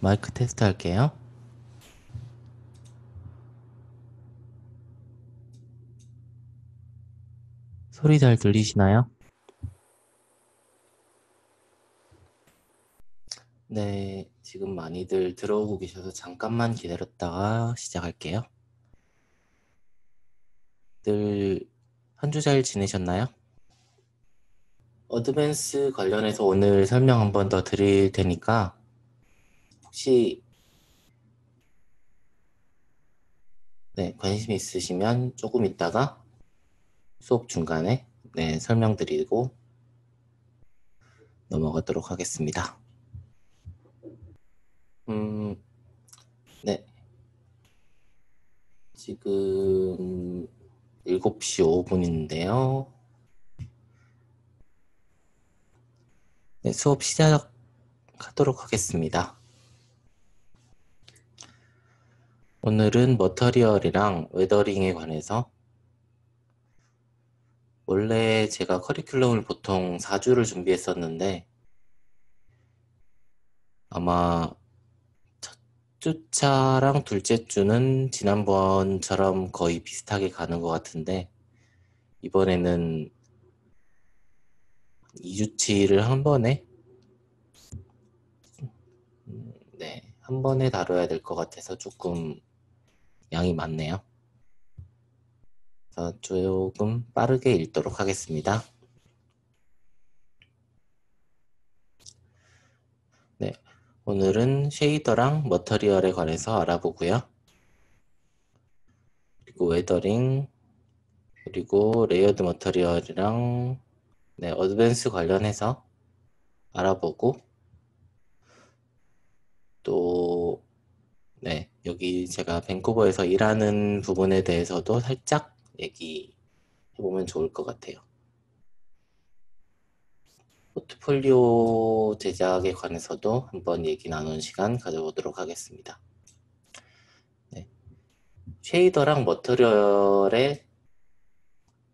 마이크 테스트 할게요. 소리 잘 들리시나요? 네, 지금 많이들 들어오고 계셔서 잠깐만 기다렸다가 시작할게요. 늘 한 주 잘 지내셨나요? 어드밴스 관련해서 오늘 설명 한번 더 드릴 테니까 혹시 관심 있으시면 조금 있다가 수업 중간에 설명드리고 넘어가도록 하겠습니다. 음, 네, 지금 7시 5분인데요. 네, 수업 시작하도록 하겠습니다. 오늘은 머터리얼이랑 웨더링에 관해서 원래 제가 커리큘럼을 보통 4주를 준비했었는데 아마 첫 주차랑 둘째 주는 지난번처럼 거의 비슷하게 가는 것 같은데 이번에는 2주치를 한 번에 한 번에 다뤄야 될 것 같아서 조금 양이 많네요. 그래서 조금 빠르게 읽도록 하겠습니다. 네, 오늘은 쉐이더랑 머터리얼에 관해서 알아보고요. 그리고 웨더링, 그리고 레이어드 머터리얼이랑 어드밴스 관련해서 알아보고 또 여기 제가 밴쿠버에서 일하는 부분에 대해서도 살짝 얘기해보면 좋을 것 같아요. 포트폴리오 제작에 관해서도 한번 얘기 나눈 시간 가져보도록 하겠습니다. 쉐이더랑 머터리얼의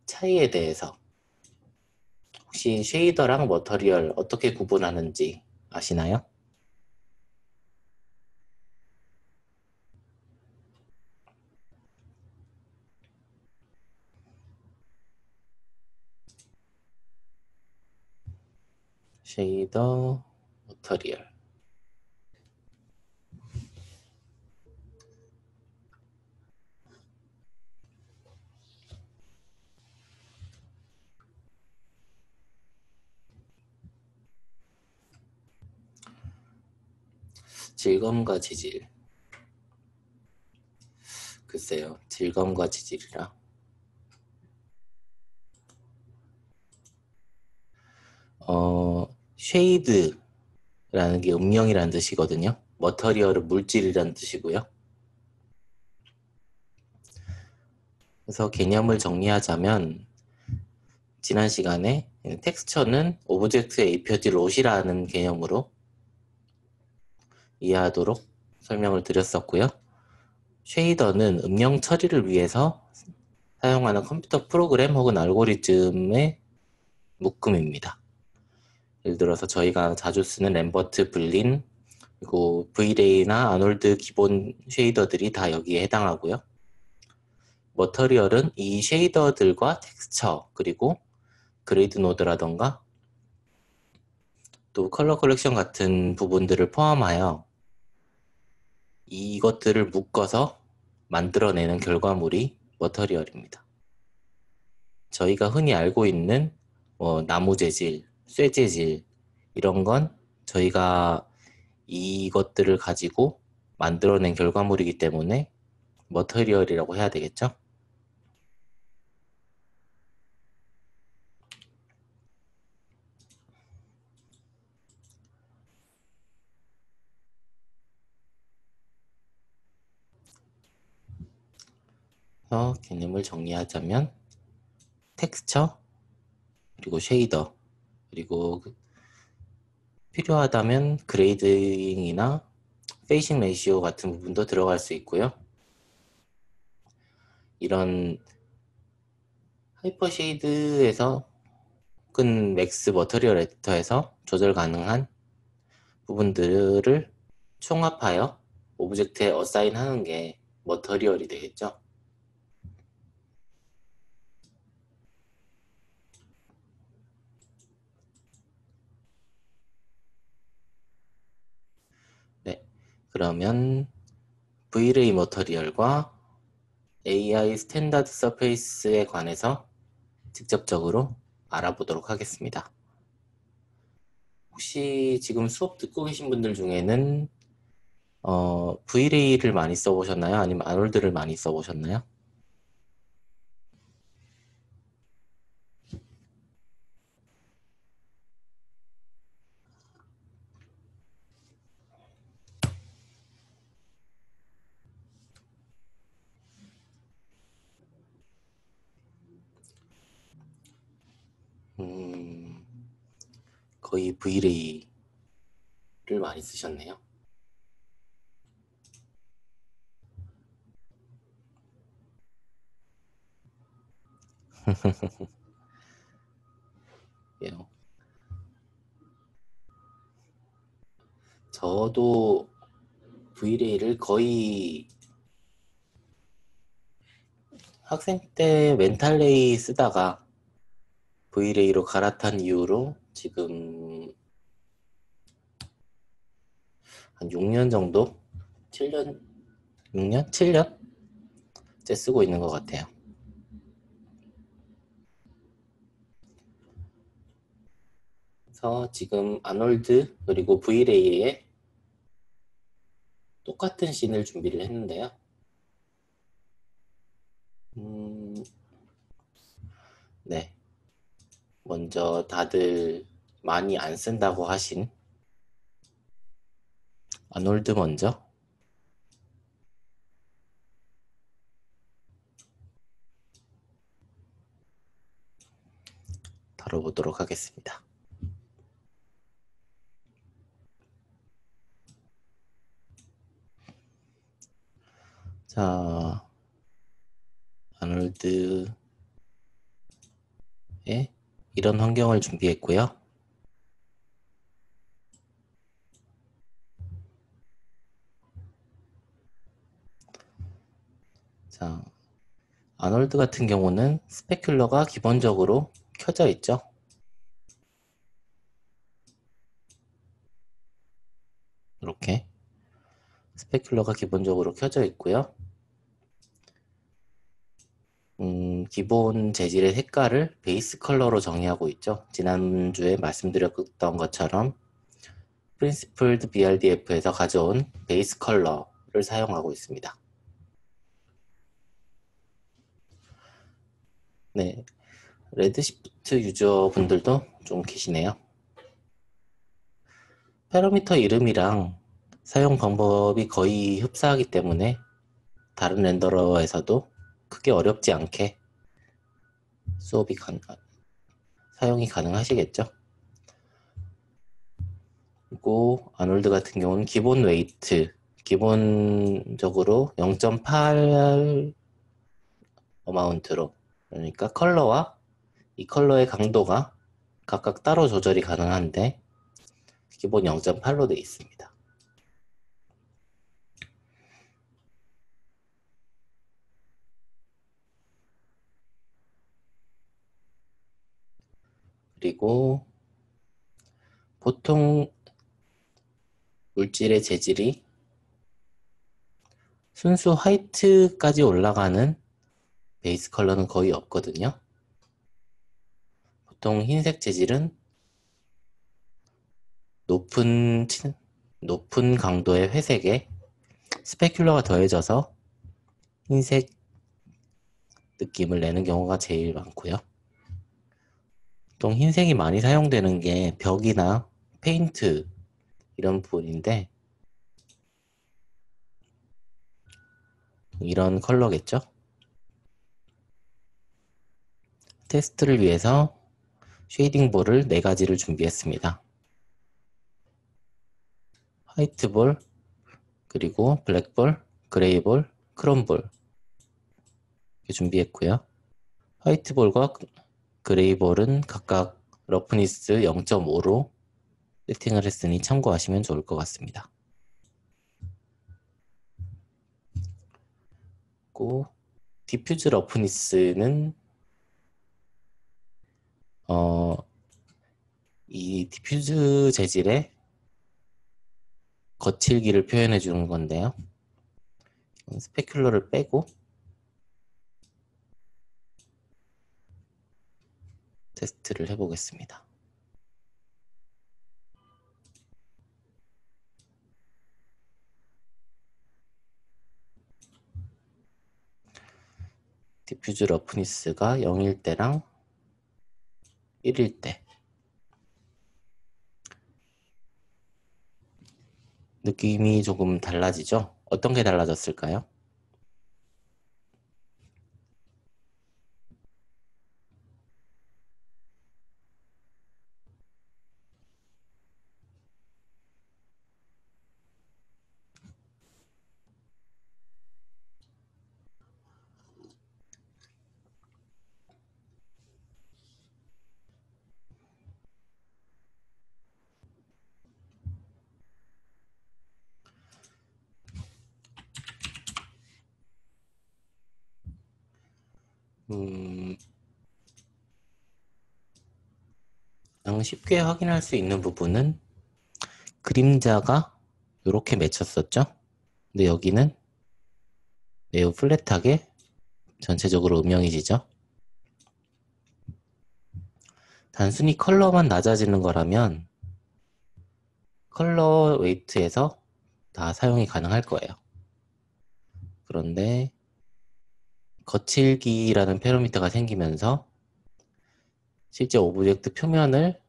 차이에 대해서 혹시 쉐이더랑 머터리얼 어떻게 구분하는지 아시나요? 쉐이더, 머터리얼. 질감과 지질. 글쎄요, 질감과 지질이라. 쉐이드라는 게 음영이라는 뜻이거든요. 머터리얼은 물질이라는 뜻이고요. 그래서 개념을 정리하자면 지난 시간에 텍스처는 오브젝트의 입혀질 옷이라는 개념으로 이해하도록 설명을 드렸었고요. 쉐이더는 음영 처리를 위해서 사용하는 컴퓨터 프로그램 혹은 알고리즘의 묶음입니다. 예를 들어서 저희가 자주 쓰는 램버트, 블린, 그리고 브이레이나 아놀드 기본 쉐이더들이 다 여기에 해당하고요. 머터리얼은 이 쉐이더들과 텍스처, 그리고 그레이드 노드라던가 또 컬러 컬렉션 같은 부분들을 포함하여 이것들을 묶어서 만들어내는 결과물이 머터리얼입니다. 저희가 흔히 알고 있는 나무 재질, 쇠 재질 이런 건 저희가 이것들을 가지고 만들어낸 결과물이기 때문에 머터리얼이라고 해야 되겠죠? 그래서 개념을 정리하자면 텍스처, 그리고 쉐이더, 그리고 필요하다면 그레이딩이나 페이싱 레이시오 같은 부분도 들어갈 수 있고요. 이런 하이퍼 쉐이드에서 혹은 맥스 머터리얼 에디터에서 조절 가능한 부분들을 총합하여 오브젝트에 어사인 하는 게 머터리얼이 되겠죠. 네, 그러면 V-ray 머터리얼과 AI 스탠다드 서페이스에 관해서 직접적으로 알아보도록 하겠습니다. 혹시 지금 수업 듣고 계신 분들 중에는 V-ray를 많이 써보셨나요? 아니면 아놀드를 많이 써보셨나요? 음, 거의 V-ray를 많이 쓰셨네요. 예. 저도 V-ray를 거의 학생 때 멘탈레이 쓰다가 V-ray로 갈아탄 이후로 지금 한 6년 정도? 7년? 6년? 7년째 쓰고 있는 것 같아요. 그래서 지금 아놀드 그리고 V-ray에 똑같은 씬을 준비를 했는데요. 네. 먼저 다들 많이 안 쓴다고 하신 아놀드 먼저 다뤄보도록 하겠습니다. 자, 아놀드에 이런 환경을 준비했고요. 자, 아놀드 같은 경우는 스페큘러가 기본적으로 켜져 있죠. 이렇게 스페큘러가 기본적으로 켜져 있고요. 기본 재질의 색깔을 베이스 컬러로 정의하고 있죠. 지난주에 말씀드렸던 것처럼 프린시플드 BRDF에서 가져온 베이스 컬러를 사용하고 있습니다. 네, 레드시프트 유저분들도 좀 계시네요. 패러미터 이름이랑 사용 방법이 거의 흡사하기 때문에 다른 렌더러에서도 크게 어렵지 않게 사용이 가능하시겠죠. 그리고 아놀드 같은 경우는 기본 웨이트, 기본적으로 0.8 어마운트로, 그러니까 컬러와 이 컬러의 강도가 각각 따로 조절이 가능한데 기본 0.8로 되어 있습니다. 그리고 보통 물질의 재질이 순수 화이트까지 올라가는 베이스 컬러는 거의 없거든요. 보통 흰색 재질은 높은 강도의 회색에 스페큘러가 더해져서 흰색 느낌을 내는 경우가 제일 많고요. 보통 흰색이 많이 사용되는 게 벽이나 페인트 이런 부분인데 이런 컬러겠죠. 테스트를 위해서 쉐이딩 볼을 4가지를 준비했습니다. 화이트볼, 그리고 블랙볼, 그레이볼, 크롬볼 이렇게 준비했고요. 화이트볼과 그레이볼은 각각 러프니스 0.5로 세팅을 했으니 참고하시면 좋을 것 같습니다. 그리고 디퓨즈 러프니스는 이 디퓨즈 재질의 거칠기를 표현해 주는 건데요. 스페큘러를 빼고 테스트를 해보겠습니다. 디퓨즈 러프니스가 0일 때랑 1일 때 느낌이 조금 달라지죠? 어떤 게 달라졌을까요? 가장 쉽게 확인할 수 있는 부분은 그림자가 이렇게 맺혔었죠? 근데 여기는 매우 플랫하게 전체적으로 음영해지죠? 단순히 컬러만 낮아지는 거라면 컬러 웨이트에서 다 사용이 가능할 거예요. 그런데 거칠기라는 패러미터가 생기면서 실제 오브젝트 표면을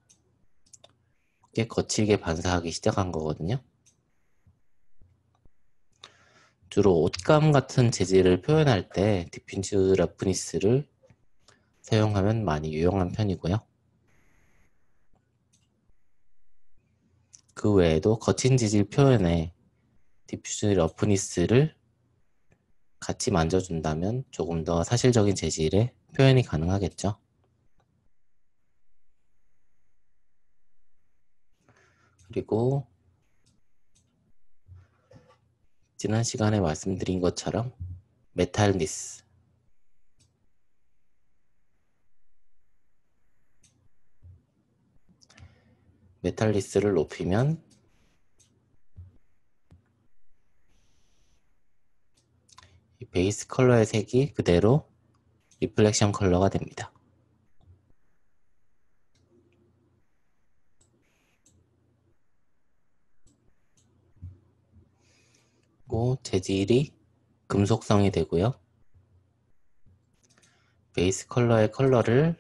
꽤 거칠게 반사하기 시작한 거거든요. 주로 옷감 같은 재질을 표현할 때 디퓨즈 러프니스를 사용하면 많이 유용한 편이고요. 그 외에도 거친 재질 표현에 디퓨즈 러프니스를 같이 만져준다면 조금 더 사실적인 재질의 표현이 가능하겠죠. 그리고 지난 시간에 말씀드린 것처럼 메탈리스, 메탈리스를 높이면 이 베이스 컬러의 색이 그대로 리플렉션 컬러가 됩니다. 그리고 재질이 금속성이 되고요. 베이스 컬러의 컬러를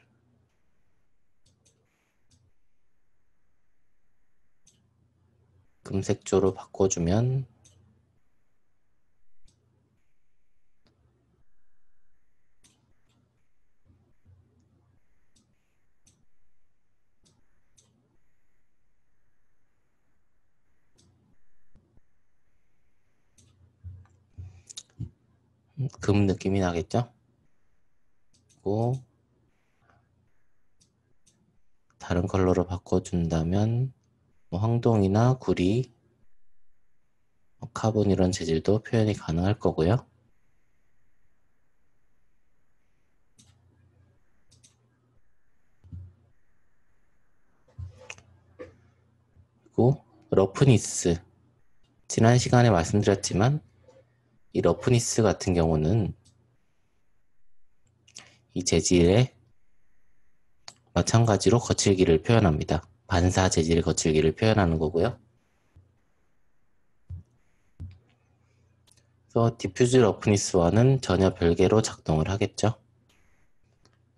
금색조로 바꿔주면 금 느낌이 나겠죠? 그리고 다른 컬러로 바꿔준다면 황동이나 구리, 카본 이런 재질도 표현이 가능할 거고요. 그리고 러프니스, 지난 시간에 말씀드렸지만 이 러프니스 같은 경우는 이 재질에 마찬가지로 거칠기를 표현합니다. 반사 재질 거칠기를 표현하는 거고요. 그래서 디퓨즈 러프니스와는 전혀 별개로 작동을 하겠죠.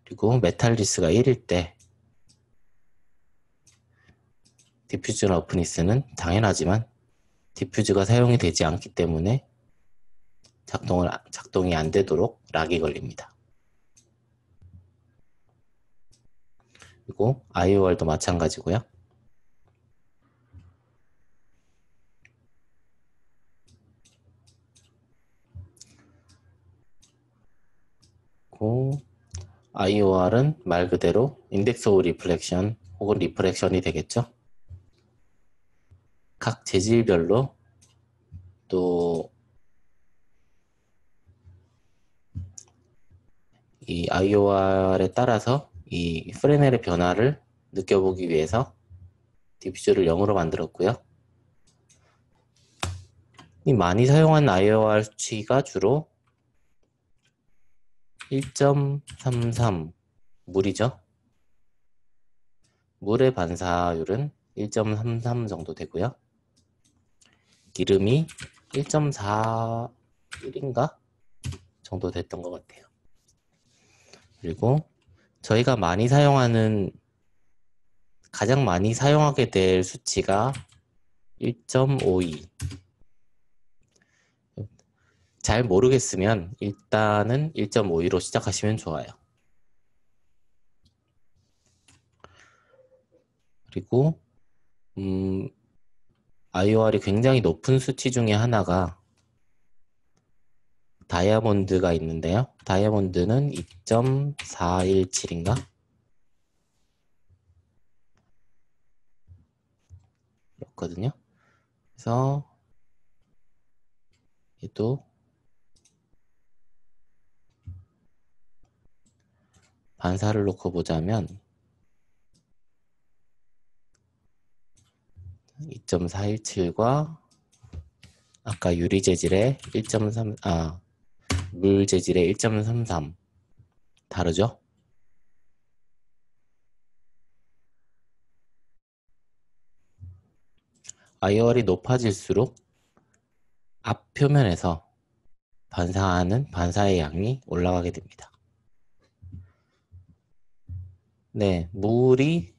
그리고 메탈리스가 1일 때 디퓨즈 러프니스는 당연하지만 디퓨즈가 사용이 되지 않기 때문에 작동이 안 되도록 락이 걸립니다. 그리고 IOR도 마찬가지고요. 그리고 IOR은 말 그대로 인덱스 오브 리플렉션 혹은 리프렉션이 되겠죠. 각 재질별로 또 이 IOR에 따라서 이 프레넬의 변화를 느껴보기 위해서 디퓨저를 0으로 만들었고요. 이 많이 사용한 IOR 수치가 주로 1.33 물이죠. 물의 반사율은 1.33 정도 되고요. 기름이 1.41인가 정도 됐던 것 같아요. 그리고 저희가 가장 많이 사용하게 될 수치가 1.52. 잘 모르겠으면 일단은 1.52로 시작하시면 좋아요. 그리고 IOR이 굉장히 높은 수치 중에 하나가 다이아몬드가 있는데요. 다이아몬드는 2.417인가? 그렇거든요. 그래서 얘도 반사를 놓고 보자면 2.417과 아까 유리 재질의 1.3, 물 재질의 1.33 다르죠? IOR이 높아질수록 앞 표면에서 반사하는 반사의 양이 올라가게 됩니다. 네, 물이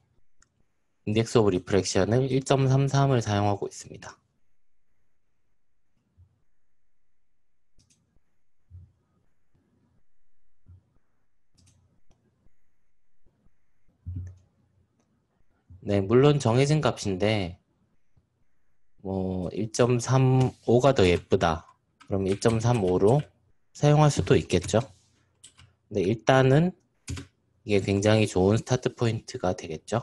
인덱스 오브 리프렉션을 1.33을 사용하고 있습니다. 네, 물론 정해진 값인데 뭐 1.35가 더 예쁘다. 그럼 1.35로 사용할 수도 있겠죠. 근데 일단은 이게 굉장히 좋은 스타트 포인트가 되겠죠.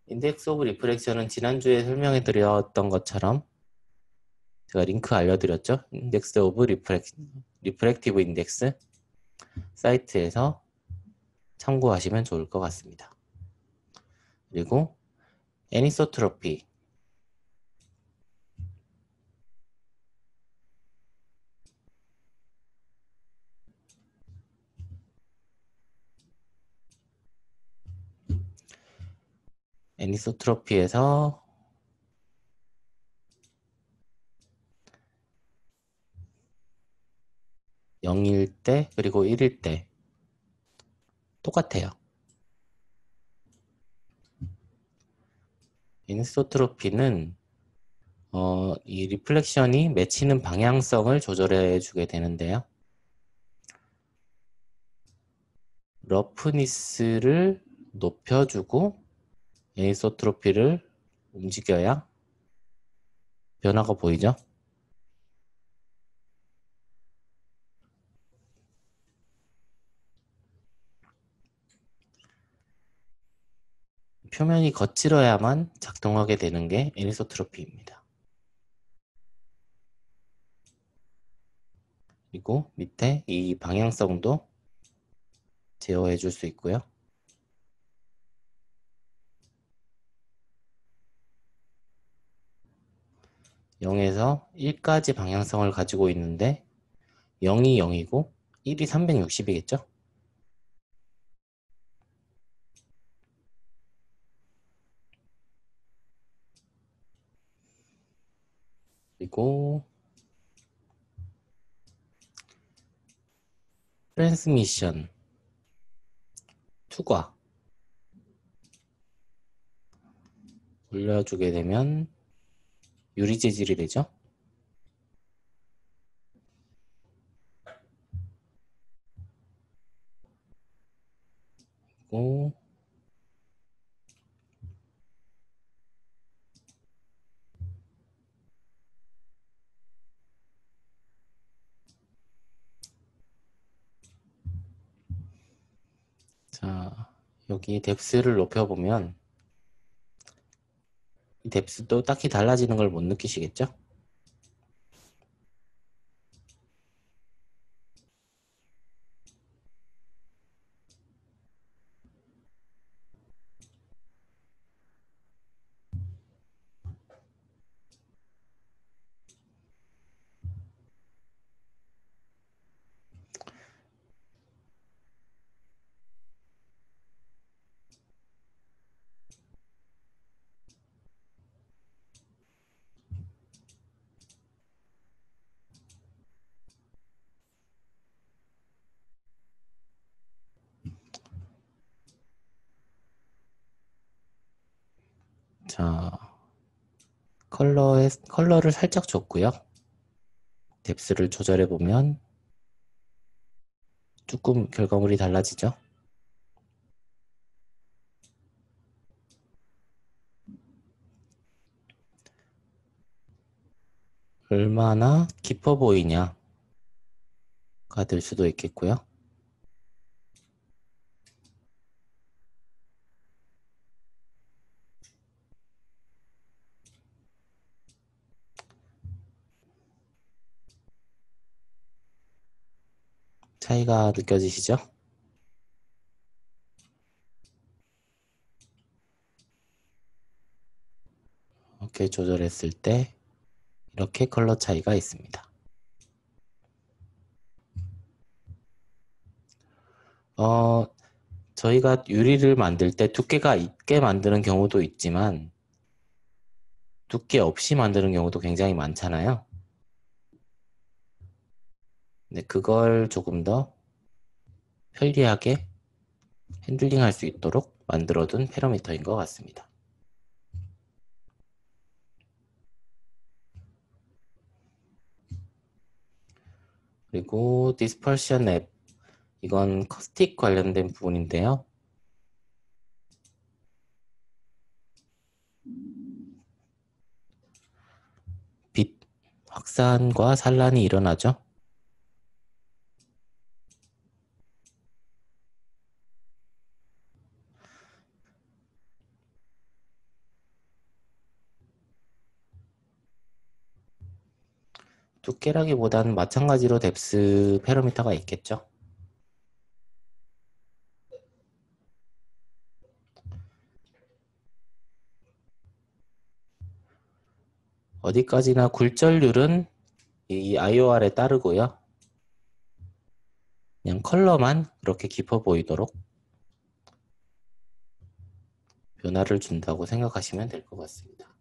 인덱스 오브 리프렉션은 지난주에 설명해 드렸던 것처럼 제가 링크 알려드렸죠. 인덱스 오브 리프렉티브 인덱스 사이트에서 참고하시면 좋을 것 같습니다. 그리고 애니소트로피 애니소트로피에서 0일 때 그리고 1일 때 똑같아요. 애니소트로피는 이 리플렉션이 맺히는 방향성을 조절해 주게 되는데요. 러프니스를 높여주고 애니소트로피를 움직여야 변화가 보이죠. 표면이 거칠어야만 작동하게 되는 게 애니소트로피입니다. 그리고 밑에 이 방향성도 제어해 줄 수 있고요. 0에서 1까지 방향성을 가지고 있는데 0이 0이고 1이 360이겠죠? 그리고 트랜스미션 투과 올려주게 되면 유리 재질이 되죠. 그리고 자, 여기 뎁스를 높여보면 뎁스도 딱히 달라지는 걸 못 느끼시겠죠? 자, 컬러를 살짝 줬고요. 뎁스를 조절해 보면 조금 결과물이 달라지죠. 얼마나 깊어 보이냐가 될 수도 있겠고요. 차이가 느껴지시죠? 이렇게 조절했을 때 이렇게 컬러 차이가 있습니다. 저희가 유리를 만들 때 두께가 있게 만드는 경우도 있지만 두께 없이 만드는 경우도 굉장히 많잖아요. 근데 그걸 조금 더 편리하게 핸들링할 수 있도록 만들어둔 패러미터인 것 같습니다. 그리고 디스퍼션 앱, 이건 커스틱 관련된 부분인데요. 빛 확산과 산란이 일어나죠. 두께라기보다는 마찬가지로 뎁스 패러미터가 있겠죠. 어디까지나 굴절률은 이 IOR에 따르고요. 그냥 컬러만 그렇게 깊어 보이도록 변화를 준다고 생각하시면 될 것 같습니다.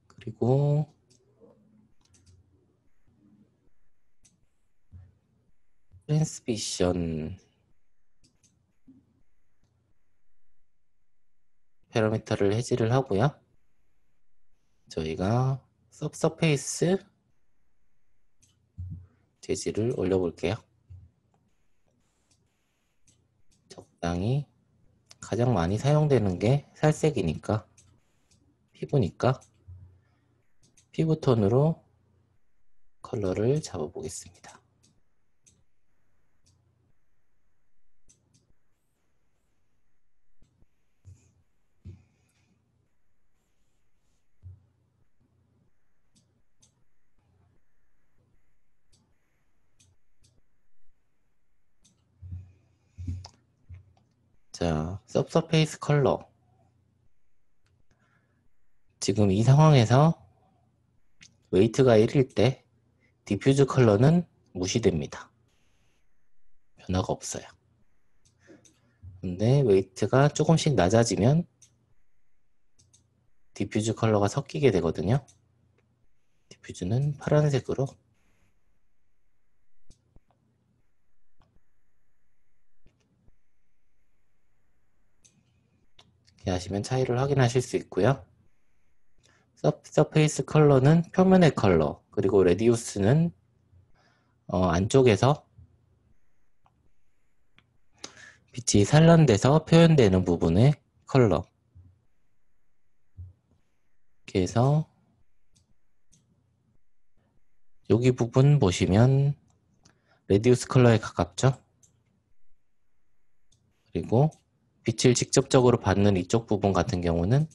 그리고 트랜스미션 패러미터를 해지를 하고요. 저희가 서페이스 재질을 올려볼게요. 적당히 가장 많이 사용되는 게 살색이니까 피부니까 피부톤으로 컬러를 잡아보겠습니다. 자, 서페이스 컬러. 지금 이 상황에서 웨이트가 1일 때 디퓨즈 컬러는 무시됩니다. 변화가 없어요. 근데 웨이트가 조금씩 낮아지면 디퓨즈 컬러가 섞이게 되거든요. 디퓨즈는 파란색으로 이렇게 하시면 차이를 확인하실 수 있고요. 서페이스 컬러는 표면의 컬러, 그리고 레디우스는 안쪽에서 빛이 산란돼서 표현되는 부분의 컬러. 이렇게 해서 여기 부분 보시면 레디우스 컬러에 가깝죠? 그리고 빛을 직접적으로 받는 이쪽 부분 같은 경우는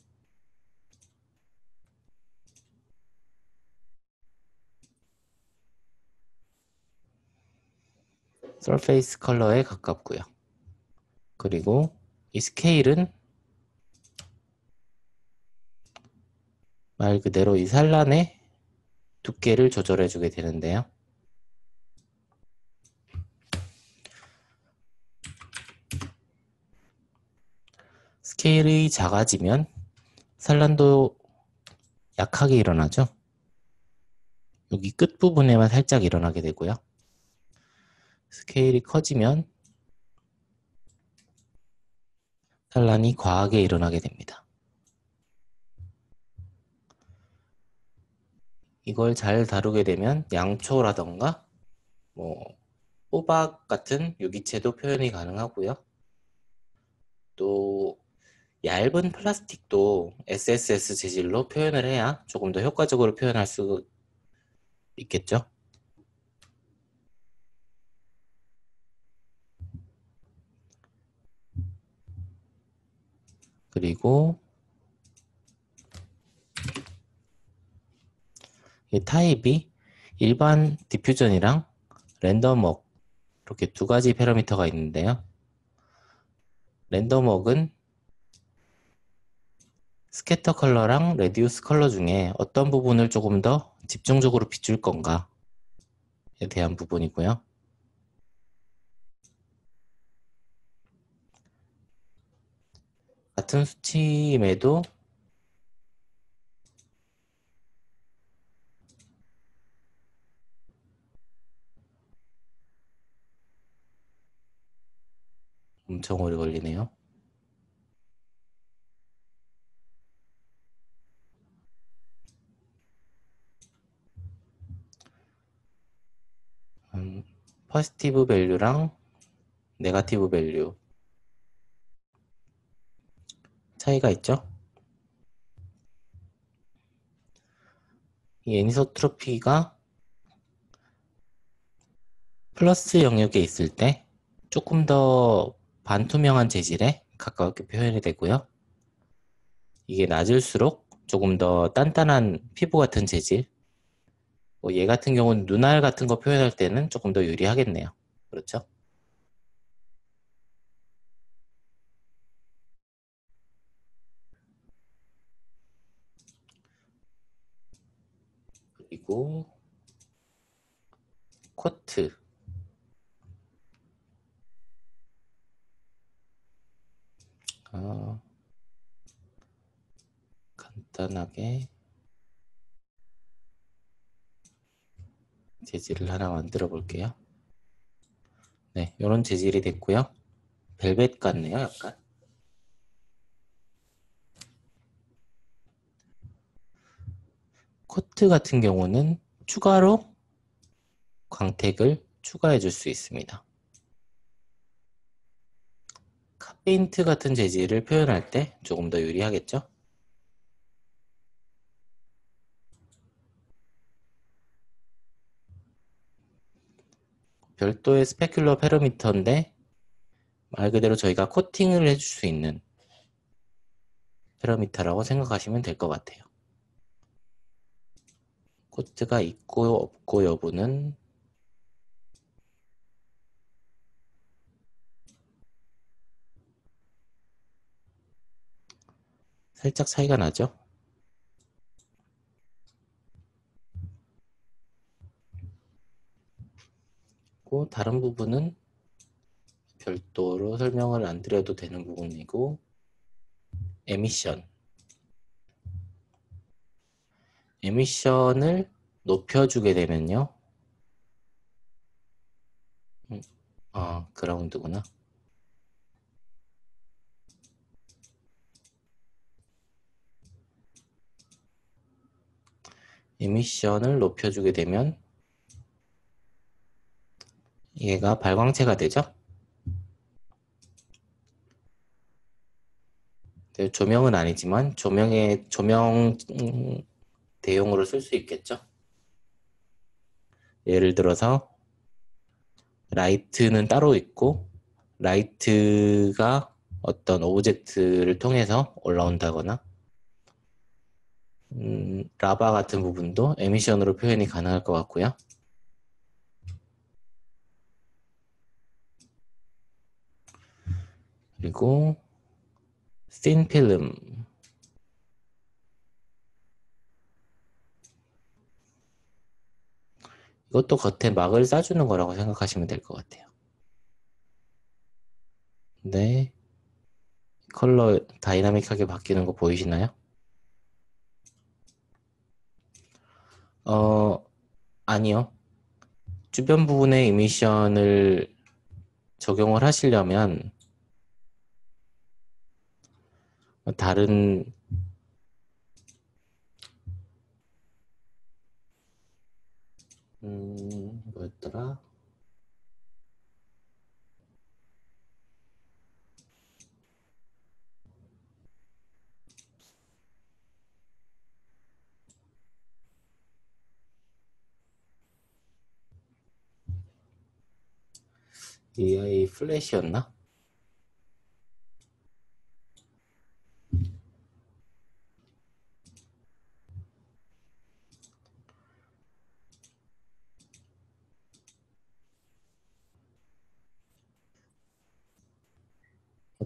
서페이스 컬러에 가깝고요. 그리고 이 스케일은 말 그대로 이 산란의 두께를 조절해 주게 되는데요. 스케일이 작아지면 산란도 약하게 일어나죠. 여기 끝부분에만 살짝 일어나게 되고요. 스케일이 커지면 산란이 과하게 일어나게 됩니다. 이걸 잘 다루게 되면 양초라던가 뭐 호박 같은 유기체도 표현이 가능하고요. 또 얇은 플라스틱도 SSS 재질로 표현을 해야 조금 더 효과적으로 표현할 수 있겠죠. 그리고 이 타입이 일반 디퓨전이랑 랜덤웍 이렇게 두 가지 패러미터가 있는데요. 랜덤웍은 스캐터 컬러랑 레디우스 컬러 중에 어떤 부분을 조금 더 집중적으로 비출 건가에 대한 부분이고요. 같은 수치임에도 엄청 오래 걸리네요. 포지티브 밸류랑 네거티브 밸류 차이가 있죠. 이 애니소트로피가 플러스 영역에 있을 때 조금 더 반투명한 재질에 가깝게 표현이 되고요. 이게 낮을수록 조금 더 단단한 피부 같은 재질, 뭐 얘 같은 경우는 눈알 같은 거 표현할 때는 조금 더 유리하겠네요. 그렇죠? 그리고 코트. 간단하게 재질을 하나 만들어 볼게요. 네, 이런 재질이 됐고요. 벨벳 같네요, 약간. 코트 같은 경우는 추가로 광택을 추가해 줄 수 있습니다. 카페인트 같은 재질을 표현할 때 조금 더 유리하겠죠? 별도의 스페큘러 패러미터인데 말 그대로 저희가 코팅을 해줄 수 있는 패러미터라고 생각하시면 될 것 같아요. 코트가 있고 없고 여부는 살짝 차이가 나죠? 그 다른 부분은 별도로 설명을 안 드려도 되는 부분이고 에미션을 높여주게 되면요. 그라운드구나. 에미션을 높여주게 되면 얘가 발광체가 되죠. 조명은 아니지만 조명 대용으로 쓸 수 있겠죠. 예를 들어서 라이트는 따로 있고, 라이트가 어떤 오브젝트를 통해서 올라온다거나, 라바 같은 부분도 에미션으로 표현이 가능할 것 같고요. 그리고 씬 필름, 이것도 겉에 막을 싸주는 거라고 생각하시면 될 것 같아요. 네, 컬러 다이나믹하게 바뀌는 거 보이시나요? 아니요. 주변 부분에 이미션을 적용을 하시려면 다른 뭐였더라? AI 플래시였나?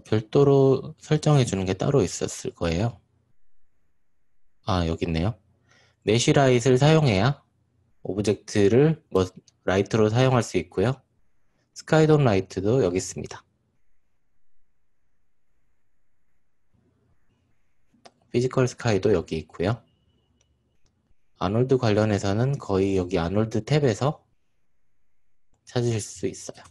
별도로 설정해 주는 게 따로 있었을 거예요. 아, 여기 있네요. 메쉬라이트를 사용해야 오브젝트를 뭐 라이트로 사용할 수 있고요. 스카이돈 라이트도 여기 있습니다. 피지컬 스카이도 여기 있고요. 아놀드 관련해서는 거의 여기 아놀드 탭에서 찾으실 수 있어요.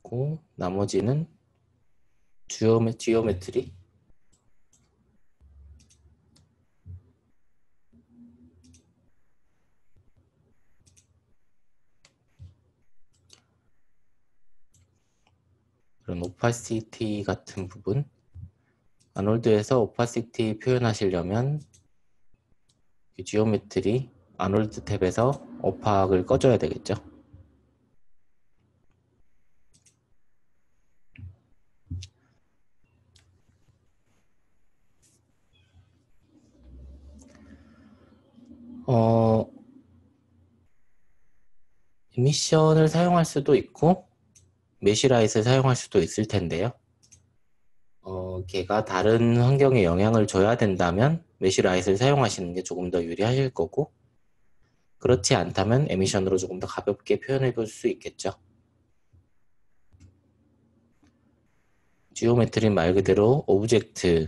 그리고 나머지는 지오메트리, 그런 오파시티 같은 부분, 아놀드에서 오파시티 표현하시려면 지오메트리 아놀드 탭에서 오팍을 꺼줘야 되겠죠. 이미션을 사용할 수도 있고 메쉬라이트를 사용할 수도 있을 텐데요. 걔가 다른 환경에 영향을 줘야 된다면 메쉬라이트를 사용하시는 게 조금 더 유리하실 거고, 그렇지 않다면 에미션으로 조금 더 가볍게 표현해 볼 수 있겠죠. 지오메트리 말 그대로 오브젝트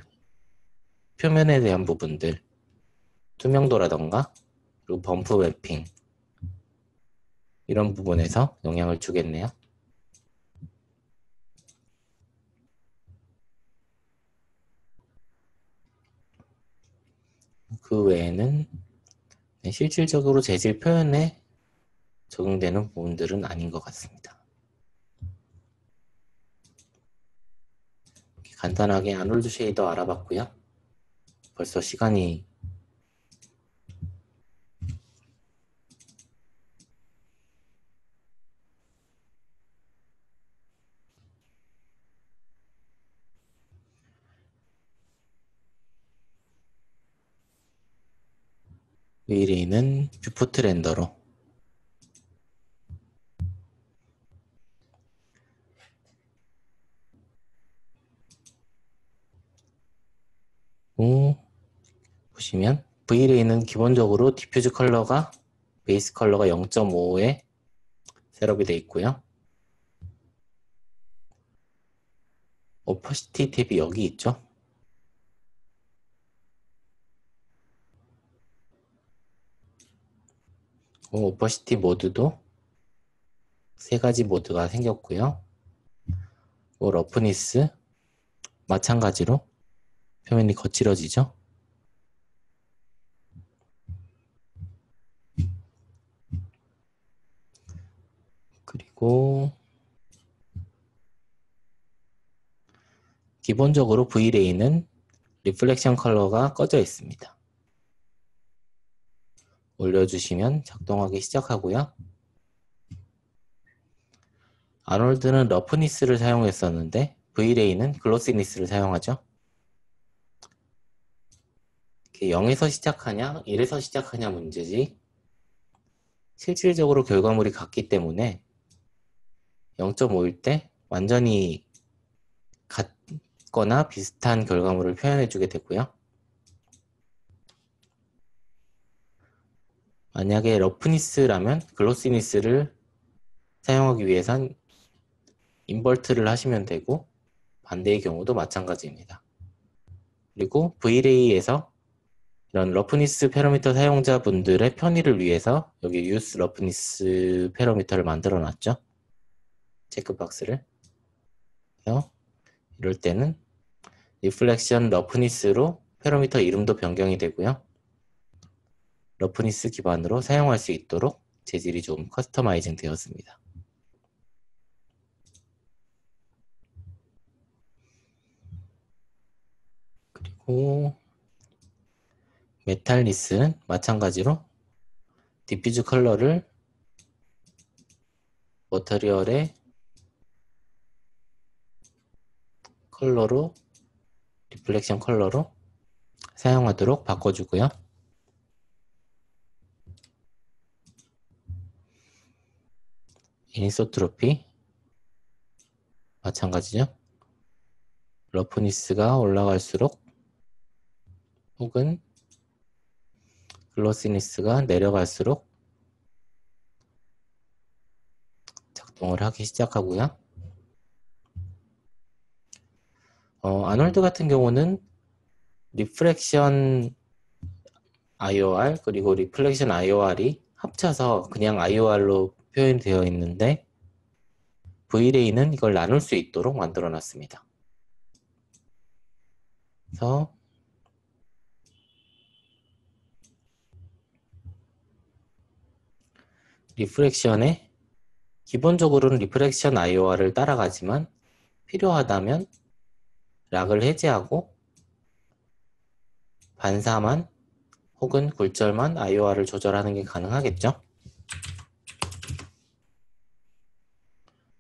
표면에 대한 부분들, 투명도라던가 그리고 범프 맵핑 이런 부분에서 영향을 주겠네요. 그 외에는 실질적으로 재질 표현에 적용되는 부분들은 아닌 것 같습니다. 간단하게 아놀드 쉐이더 알아봤고요. 벌써 시간이 V-Ray는 뷰포트 렌더로 보시면 V-Ray는 기본적으로 디퓨즈 컬러가 베이스 컬러가 0.5에 셋업이 되어 있고요. 오퍼시티 탭이 여기 있죠. 오퍼시티 모드도 세 가지 모드가 생겼고요. 러프니스 마찬가지로 표면이 거칠어지죠. 그리고 기본적으로 V-Ray는 리플렉션 컬러가 꺼져 있습니다. 올려주시면 작동하기 시작하고요. 아놀드는 러프니스를 사용했었는데 V레이는 글로시니스를 사용하죠. 0에서 시작하냐 1에서 시작하냐 문제지 실질적으로 결과물이 같기 때문에 0.5일 때 완전히 같거나 비슷한 결과물을 표현해 주게 되고요. 만약에 러프니스라면 글로시니스를 사용하기 위해선 인버트를 하시면 되고 반대의 경우도 마찬가지입니다. 그리고 V레이에서 이런 러프니스 패러미터 사용자분들의 편의를 위해서 여기 유스 러프니스 패러미터를 만들어 놨죠. 체크박스를. 이럴 때는 리플렉션 러프니스로 패러미터 이름도 변경이 되고요. 러프니스 기반으로 사용할 수 있도록 재질이 좀 커스터마이징 되었습니다. 그리고 메탈리스는 마찬가지로 디퓨즈 컬러를 머터리얼의 컬러로 리플렉션 컬러로 사용하도록 바꿔주고요. 이니소트로피 마찬가지죠. 러프니스가 올라갈수록 혹은 글로시니스가 내려갈수록 작동을 하기 시작하고요. 아놀드 같은 경우는 리프렉션 IOR 그리고 리플렉션 IOR이 합쳐서 그냥 IOR로 표현되어 있는데 V레이는 이걸 나눌 수 있도록 만들어 놨습니다. 그래서 리프렉션에 기본적으로는 리프렉션 IOR을 따라가지만 필요하다면 락을 해제하고 반사만 혹은 굴절만 IOR을 조절하는 게 가능하겠죠.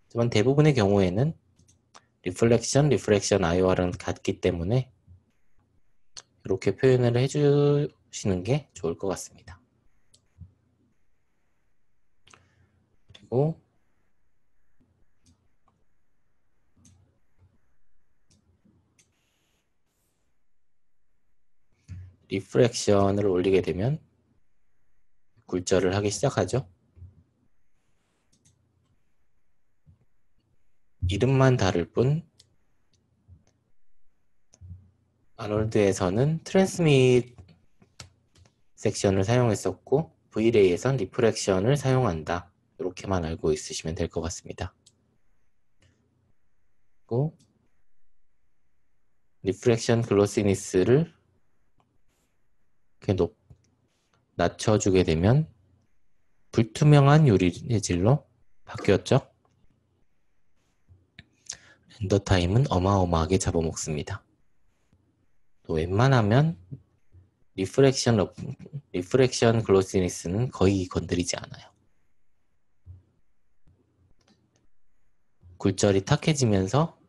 하지만 대부분의 경우에는 리플렉션 IOR은 같기 때문에 이렇게 표현을 해주시는 게 좋을 것 같습니다. 그리고 리프렉션을 올리게 되면 굴절을 하기 시작하죠. 이름만 다를 뿐 아놀드에서는 트랜스밋 섹션을 사용했었고 V레이에선 리프렉션을 사용한다. 이렇게만 알고 있으시면 될 것 같습니다. 그리고 리프렉션 글로시니스를 이렇게 낮춰주게 되면 불투명한 유리 재질로 바뀌었죠. 렌더 타임은 어마어마하게 잡아먹습니다. 또 웬만하면 리프렉션 글로시니스는 거의 건드리지 않아요. 굴절이 탁해지면서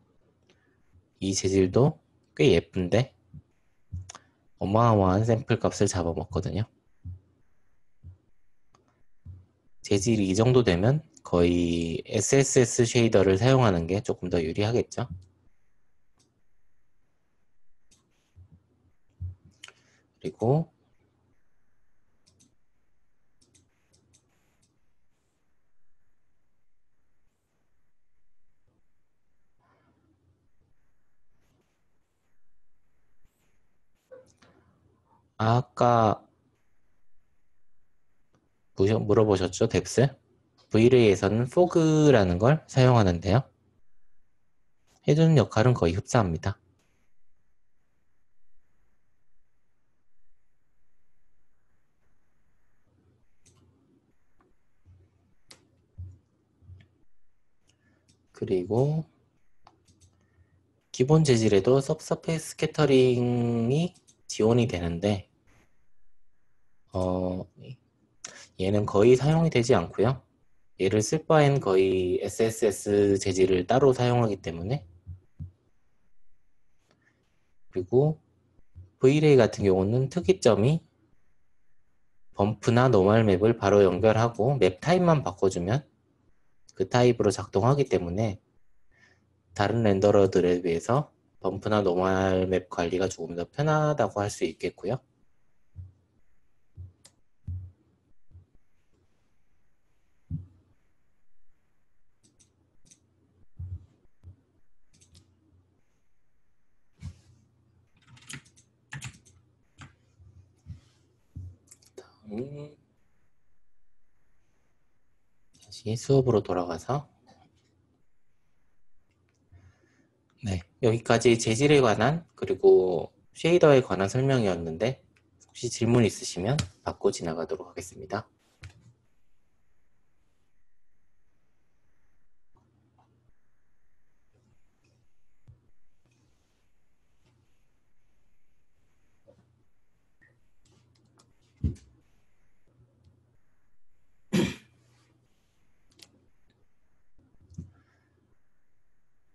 이 재질도 꽤 예쁜데 어마어마한 샘플 값을 잡아먹거든요. 재질이 이 정도 되면 거의 SSS 쉐이더를 사용하는 게 조금 더 유리하겠죠. 그리고 아까 물어보셨죠, 뎁스? V레이에서는 포그라는 걸 사용하는데요. 해주는 역할은 거의 흡사합니다. 그리고 기본 재질에도 섭서페이스 스캐터링이 지원이 되는데 얘는 거의 사용이 되지 않고요. 얘를 쓸 바엔 거의 SSS 재질을 따로 사용하기 때문에. 그리고 V-Ray 같은 경우는 특이점이 범프나 노멀 맵을 바로 연결하고 맵 타입만 바꿔주면 그 타입으로 작동하기 때문에 다른 렌더러들에 비해서 범프나 노멀 맵 관리가 조금 더 편하다고 할 수 있겠고요. 다시 수업으로 돌아가서 네, 여기까지 재질에 관한 그리고 쉐이더에 관한 설명이었는데 혹시 질문 있으시면 받고 지나가도록 하겠습니다.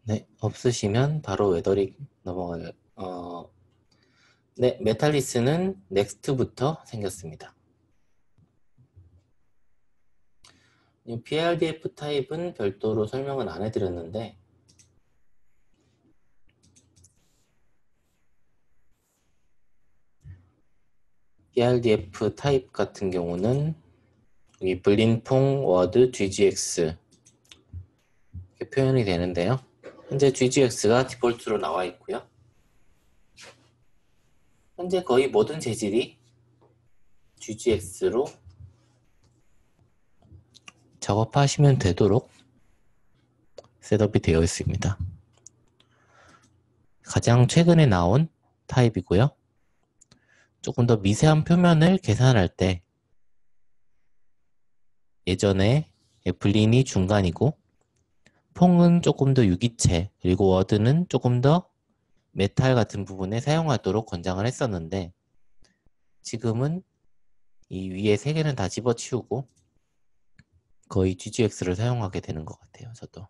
네, 없으시면 바로 웨더링 넘어가요. 네, 메탈리스는 넥스트부터 생겼습니다. BRDF 타입은 별도로 설명은 안 해드렸는데 BRDF 타입 같은 경우는 여기 블린퐁, 워드, GGX 이렇게 표현이 되는데요. 현재 GGX가 디폴트로 나와 있고요. 현재 거의 모든 재질이 GGX로 작업하시면 되도록 셋업이 되어 있습니다. 가장 최근에 나온 타입이고요. 조금 더 미세한 표면을 계산할 때 예전에 블린이 중간이고 퐁은 조금 더 유기체 그리고 워드는 조금 더 메탈 같은 부분에 사용하도록 권장을 했었는데 지금은 이 위에 세 개는 다 집어치우고 거의 GGX를 사용하게 되는 것 같아요. 저도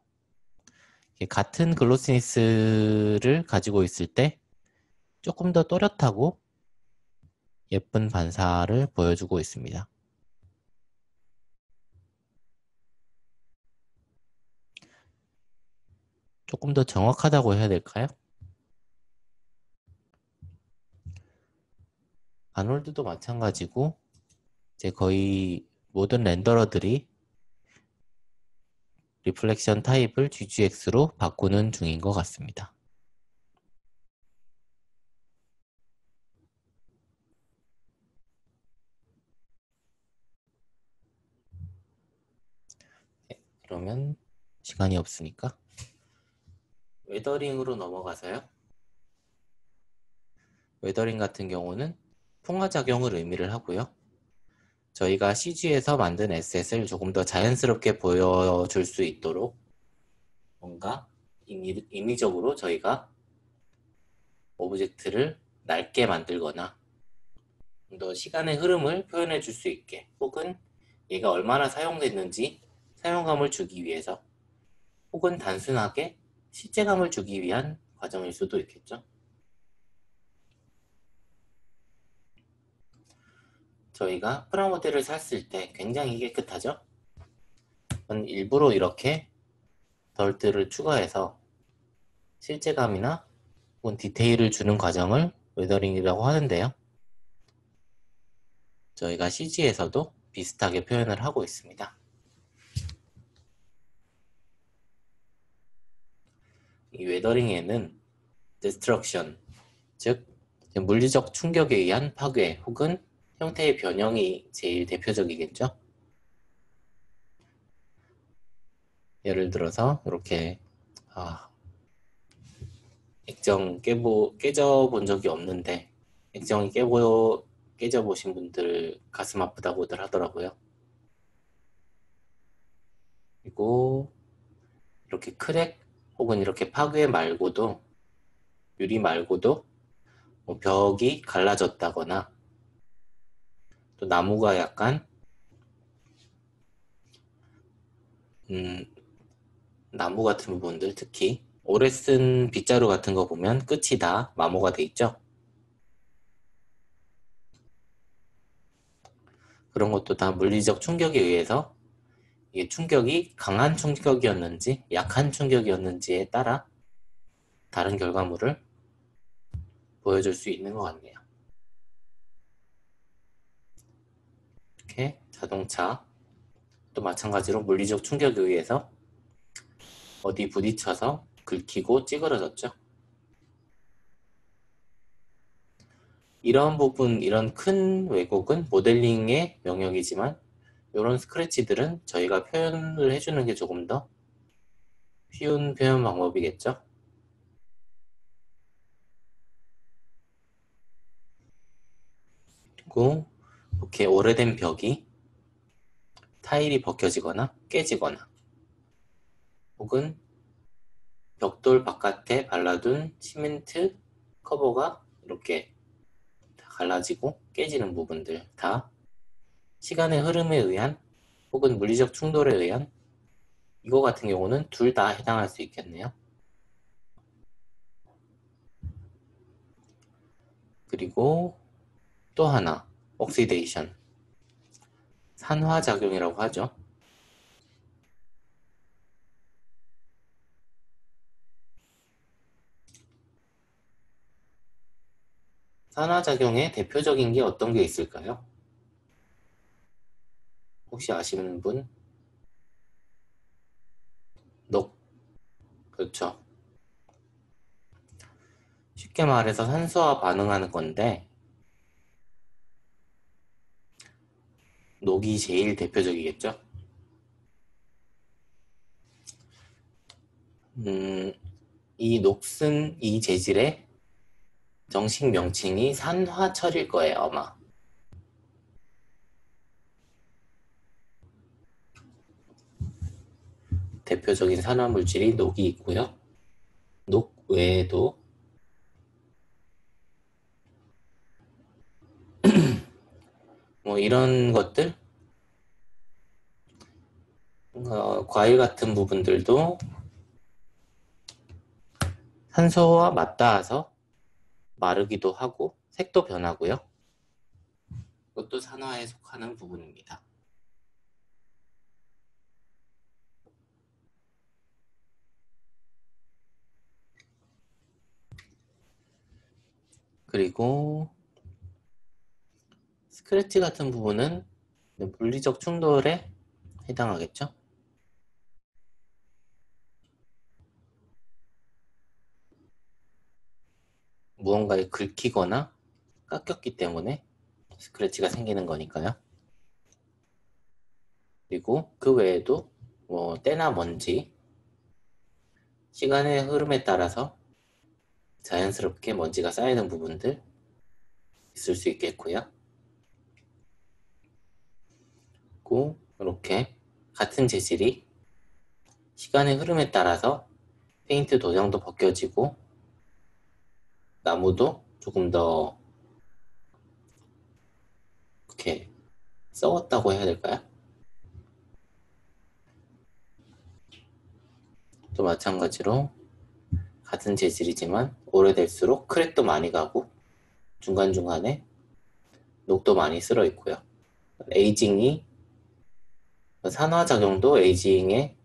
같은 글로시니스를 가지고 있을 때 조금 더 또렷하고 예쁜 반사를 보여주고 있습니다. 조금 더 정확하다고 해야 될까요? 아놀드도 마찬가지고 이제 거의 모든 렌더러들이 리플렉션 타입을 GGX로 바꾸는 중인 것 같습니다. 네, 그러면 시간이 없으니까 웨더링으로 넘어가서요. 웨더링 같은 경우는 풍화작용을 의미를 하고요. 저희가 CG에서 만든 에셋을 조금 더 자연스럽게 보여줄 수 있도록 뭔가 인위적으로 저희가 오브젝트를 낡게 만들거나 좀 더 시간의 흐름을 표현해 줄 수 있게 혹은 얘가 얼마나 사용됐는지 사용감을 주기 위해서 혹은 단순하게 실제감을 주기 위한 과정일 수도 있겠죠. 저희가 프라모델을 샀을 때 굉장히 깨끗하죠. 일부러 이렇게 덜트를 추가해서 실제감이나 혹은 디테일을 주는 과정을 웨더링이라고 하는데요. 저희가 CG에서도 비슷하게 표현을 하고 있습니다. 이 웨더링에는 destruction, 즉 물리적 충격에 의한 파괴 혹은 형태의 변형이 제일 대표적이겠죠. 예를 들어서 이렇게 액정 깨져본 적이 없는데 액정이 깨져보신 분들 가슴 아프다고들 하더라고요. 그리고 이렇게 크랙 혹은 이렇게 파괴 말고도 유리 말고도 뭐 벽이 갈라졌다거나 또 나무가 약간 음, 나무 같은 부분들, 특히 오래 쓴 빗자루 같은 거 보면 끝이 다 마모가 돼 있죠. 그런 것도 다 물리적 충격에 의해서 이게 충격이 강한 충격이었는지 약한 충격이었는지에 따라 다른 결과물을 보여줄 수 있는 것 같네요. 이렇게 자동차 또 마찬가지로 물리적 충격에 의해서 어디 부딪혀서 긁히고 찌그러졌죠. 이런 부분, 이런 큰 왜곡은 모델링의 영역이지만 이런 스크래치들은 저희가 표현을 해주는 게 조금 더 쉬운 표현 방법이겠죠. 그리고 이렇게 오래된 벽이 타일이 벗겨지거나 깨지거나 혹은 벽돌 바깥에 발라둔 시멘트 커버가 이렇게 갈라지고 깨지는 부분들 다 시간의 흐름에 의한 혹은 물리적 충돌에 의한 이거 같은 경우는 둘 다 해당할 수 있겠네요. 그리고 또 하나 옥시데이션 산화작용이라고 하죠. 산화작용의 대표적인 게 어떤 게 있을까요? 혹시 아시는 분? 녹, 그렇죠. 쉽게 말해서 산소와 반응하는 건데 녹이 제일 대표적이겠죠. 이 녹슨 이 재질의 정식 명칭이 산화철일 거예요, 아마. 대표적인 산화물질이 녹이 있고요. 녹 외에도 뭐 이런 것들, 과일 같은 부분들도 산소와 맞닿아서 마르기도 하고 색도 변하고요. 이것도 산화에 속하는 부분입니다. 그리고 스크래치 같은 부분은 물리적 충돌에 해당하겠죠. 무언가에 긁히거나 깎였기 때문에 스크래치가 생기는 거니까요. 그리고 그 외에도 뭐 때나 먼지, 시간의 흐름에 따라서 자연스럽게 먼지가 쌓이는 부분들 있을 수 있겠고요. 그리고 이렇게 같은 재질이 시간의 흐름에 따라서 페인트 도장도 벗겨지고 나무도 조금 더 이렇게 썩었다고 해야 될까요? 또 마찬가지로 같은 재질이지만 오래될수록 크랙도 많이 가고 중간중간에 녹도 많이 쓸어 있고요. 에이징이 산화작용도 에이징의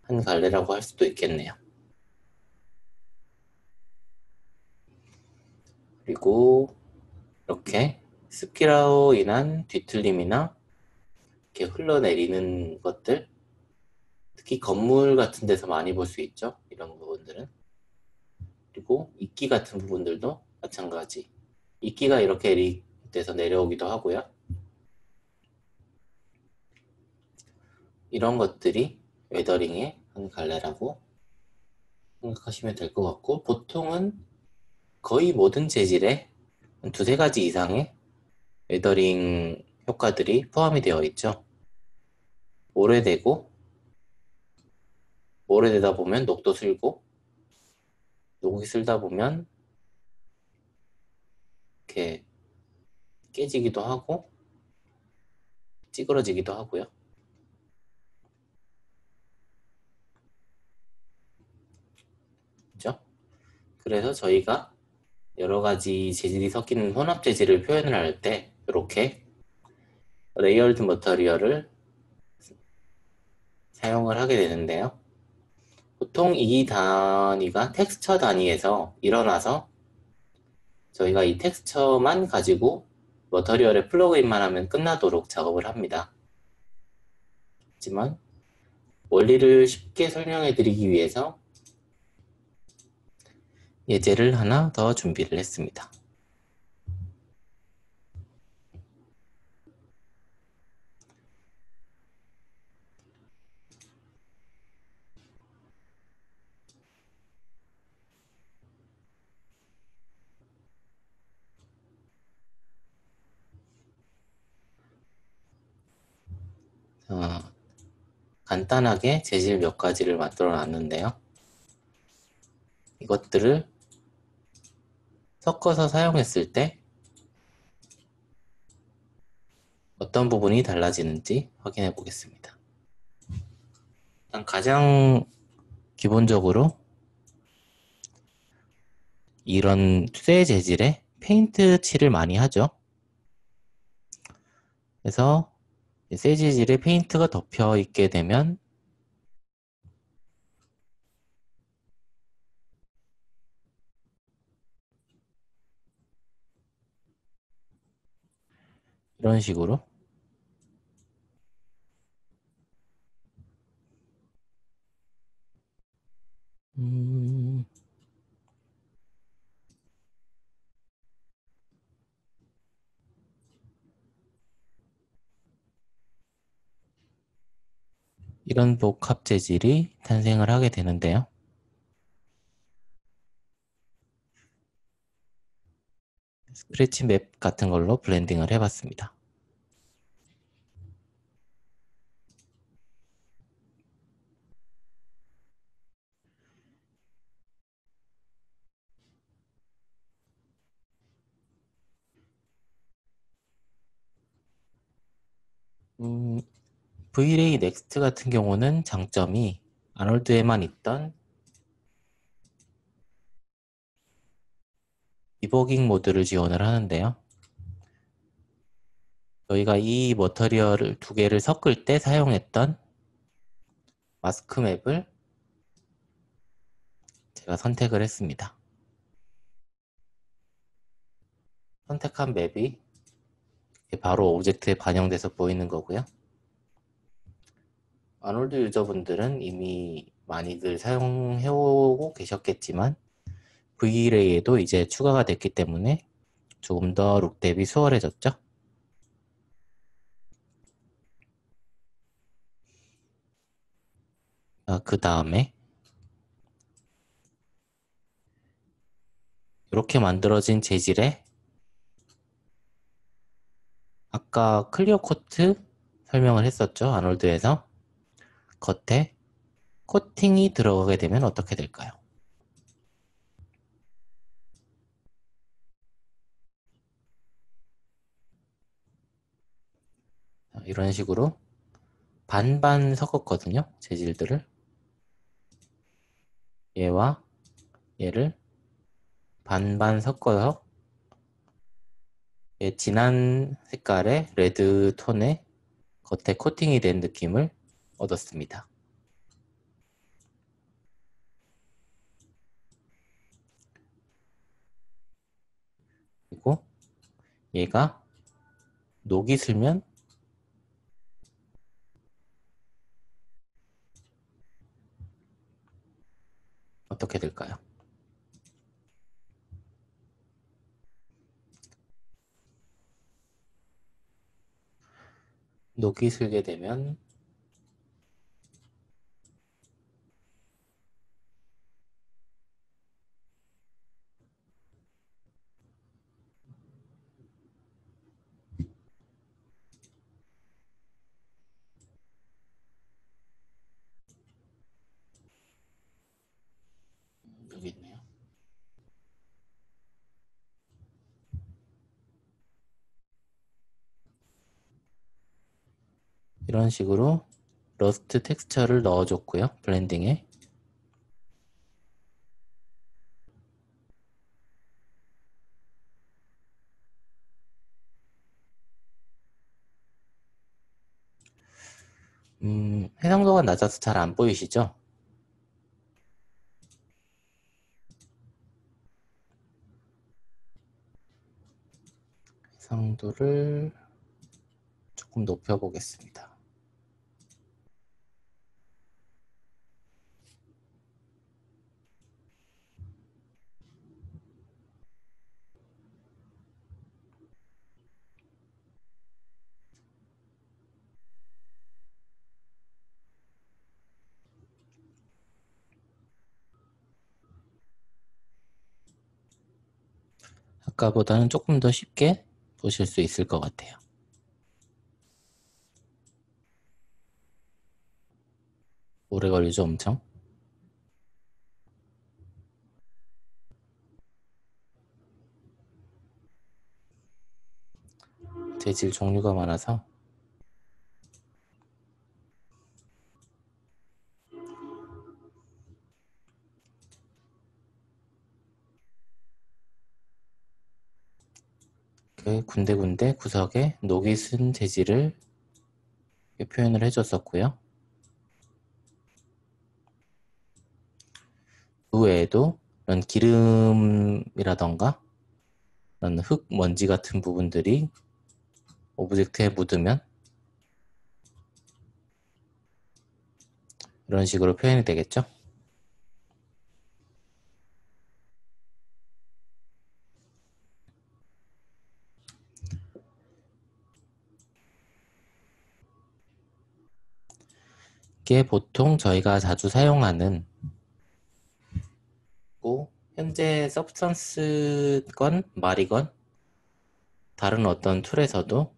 한 갈래라고 할 수도 있겠네요. 그리고 이렇게 습기로 인한 뒤틀림이나 이렇게 흘러내리는 것들, 특히 건물 같은 데서 많이 볼 수 있죠. 이런 부분들은. 그리고 이끼 같은 부분들도 마찬가지. 이끼가 이렇게 돼서 내려오기도 하고요. 이런 것들이 웨더링의 한 갈래라고 생각하시면 될 것 같고, 보통은 거의 모든 재질에 두세 가지 이상의 웨더링 효과들이 포함이 되어 있죠. 오래되고, 오래되다 보면 녹도 슬고, 녹이 슬다 보면 이렇게 깨지기도 하고, 찌그러지기도 하고요. 그래서 저희가 여러 가지 재질이 섞이는 혼합 재질을 표현을 할 때 이렇게 레이어드 머터리얼을 사용을 하게 되는데요. 보통 이 단위가 텍스처 단위에서 일어나서 저희가 이 텍스처만 가지고 머터리얼에 플러그인만 하면 끝나도록 작업을 합니다. 하지만 원리를 쉽게 설명해 드리기 위해서 예제를 하나 더 준비를 했습니다. 간단하게 재질 몇 가지를 만들어 놨는데요. 이것들을 섞어서 사용했을 때 어떤 부분이 달라지는지 확인해 보겠습니다. 일단 가장 기본적으로 이런 쇠 재질에 페인트 칠을 많이 하죠. 그래서 쇠 재질에 페인트가 덮여 있게 되면 이런 식으로 이런 복합 재질이 탄생을 하게 되는데요. 스크래치 맵 같은 걸로 블렌딩을 해봤습니다. V-Ray Next 같은 경우는 장점이 아놀드에만 있던 디버깅 모드를 지원을 하는데요. 저희가 이 머터리얼을 두 개를 섞을 때 사용했던 마스크 맵을 제가 선택을 했습니다. 선택한 맵이 바로 오브젝트에 반영돼서 보이는 거고요. 아놀드 유저분들은 이미 많이들 사용해오고 계셨겠지만 V-Ray에도 이제 추가가 됐기 때문에 조금 더 룩 대비 수월해졌죠. 그 다음에 이렇게 만들어진 재질에 아까 클리어 코트 설명을 했었죠. 아놀드에서 겉에 코팅이 들어가게 되면 어떻게 될까요? 이런 식으로 반반 섞었거든요. 재질들을 얘와 얘를 반반 섞어서 진한 색깔의 레드 톤의 겉에 코팅이 된 느낌을 얻었습니다. 그리고 얘가 녹이 슬면 어떻게 될까요? 녹이 슬게 되면 여기 있네요. 이런 식으로 러스트 텍스처를 넣어줬고요. 블렌딩에 해상도가 낮아서 잘 안 보이시죠? 해상도를 조금 높여보겠습니다. 아까보다는 조금 더 쉽게 보실 수 있을 것 같아요. 오래 걸리죠, 엄청? 재질 종류가 많아서 그 군데군데 구석에 녹이 쓴 재질을 표현을 해줬었고요. 그 외에도 이런 기름이라던가 이런 흙, 먼지 같은 부분들이 오브젝트에 묻으면 이런 식으로 표현이 되겠죠. 이게 보통 저희가 자주 사용하는 현재 서브스턴스건 말이건 다른 어떤 툴에서도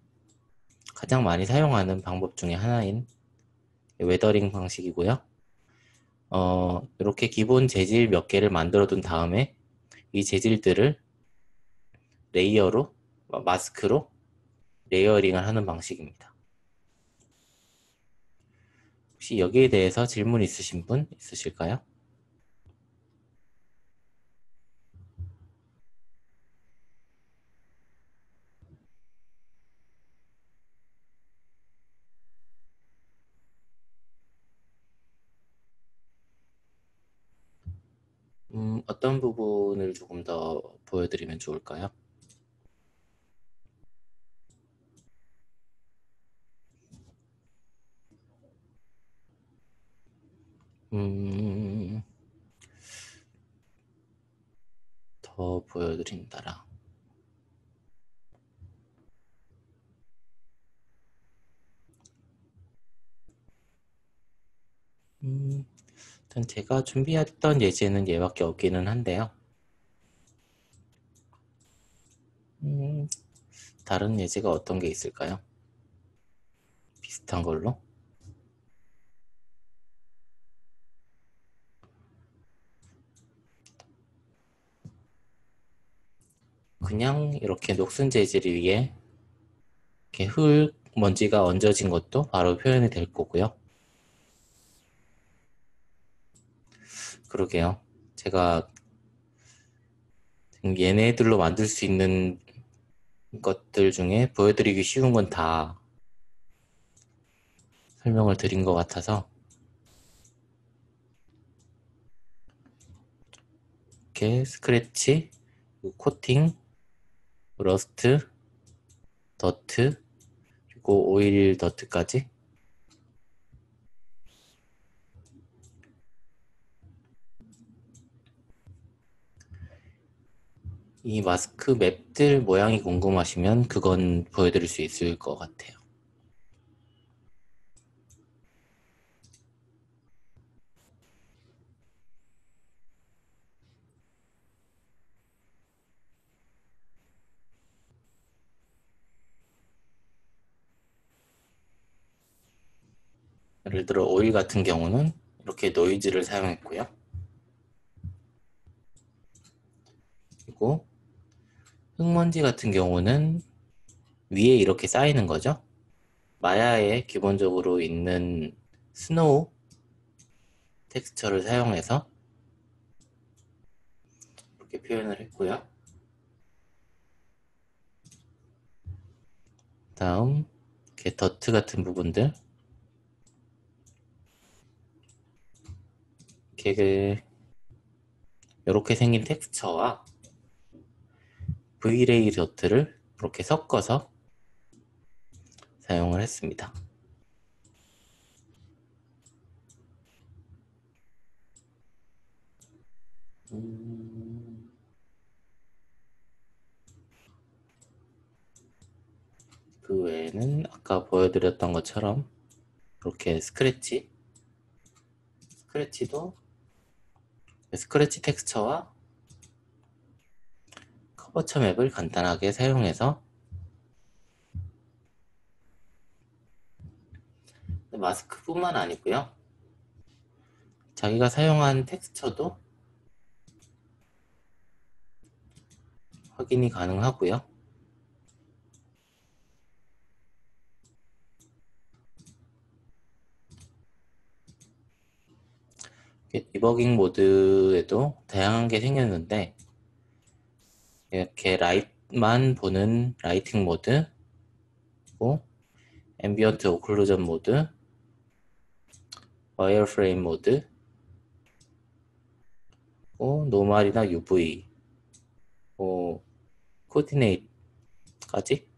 가장 많이 사용하는 방법 중에 하나인 웨더링 방식이고요. 이렇게 기본 재질 몇 개를 만들어 둔 다음에 이 재질들을 레이어로, 마스크로 레이어링을 하는 방식입니다. 혹시 여기에 대해서 질문 있으신 분 있으실까요? 어떤 부분을 조금 더 보여드리면 좋을까요? 음, 더 보여드린다라. 일단 제가 준비했던 예제는 얘밖에 없기는 한데요. 다른 예제가 어떤 게 있을까요? 비슷한 걸로? 그냥 이렇게 녹슨 재질 위에 이렇게 흙, 먼지가 얹어진 것도 바로 표현이 될 거고요. 그러게요. 제가 얘네들로 만들 수 있는 것들 중에 보여드리기 쉬운 건 다 설명을 드린 것 같아서 이렇게 스크래치, 코팅, 러스트, 더트, 그리고 오일 더트까지 이 마스크 맵들 모양이 궁금하시면 그건 보여드릴 수 있을 것 같아요. 예를 들어 오일 같은 경우는 이렇게 노이즈를 사용했고요. 그리고 흙먼지 같은 경우는 위에 이렇게 쌓이는 거죠. 마야에 기본적으로 있는 스노우 텍스처를 사용해서 이렇게 표현을 했고요. 다음 이렇게 더트 같은 부분들 이렇게 생긴 텍스처와 V-Ray 도트를 이렇게 섞어서 사용을 했습니다. 그 외에는 아까 보여드렸던 것처럼 이렇게 스크래치도 스크래치 텍스처와 커버처 맵을 간단하게 사용해서 마스크뿐만 아니고요. 자기가 사용한 텍스처도 확인이 가능하고요. 디버깅 모드에도 다양한 게 생겼는데 이렇게 라이트만 보는 라이팅 모드, 그리고 앰비언트 오클루전 모드, 와이어프레임 모드, 노멀이나 UV, 코디네이트까지.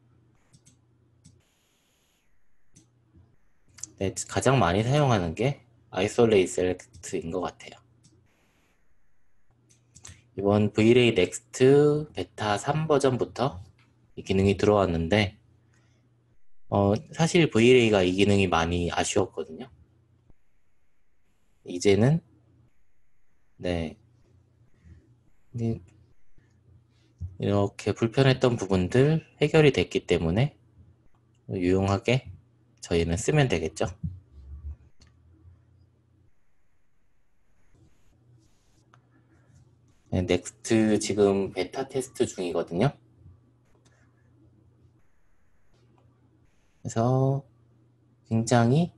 네, 가장 많이 사용하는 게 아이솔레이트 셀렉트인 것 같아요. 이번 V-Ray Next 베타 3 버전부터 이 기능이 들어왔는데 사실 V-Ray가 이 기능이 많이 아쉬웠거든요. 이제는 네, 이렇게 불편했던 부분들 해결이 됐기 때문에 유용하게 저희는 쓰면 되겠죠. 네, 넥스트 지금 베타 테스트 중이거든요. 그래서 굉장히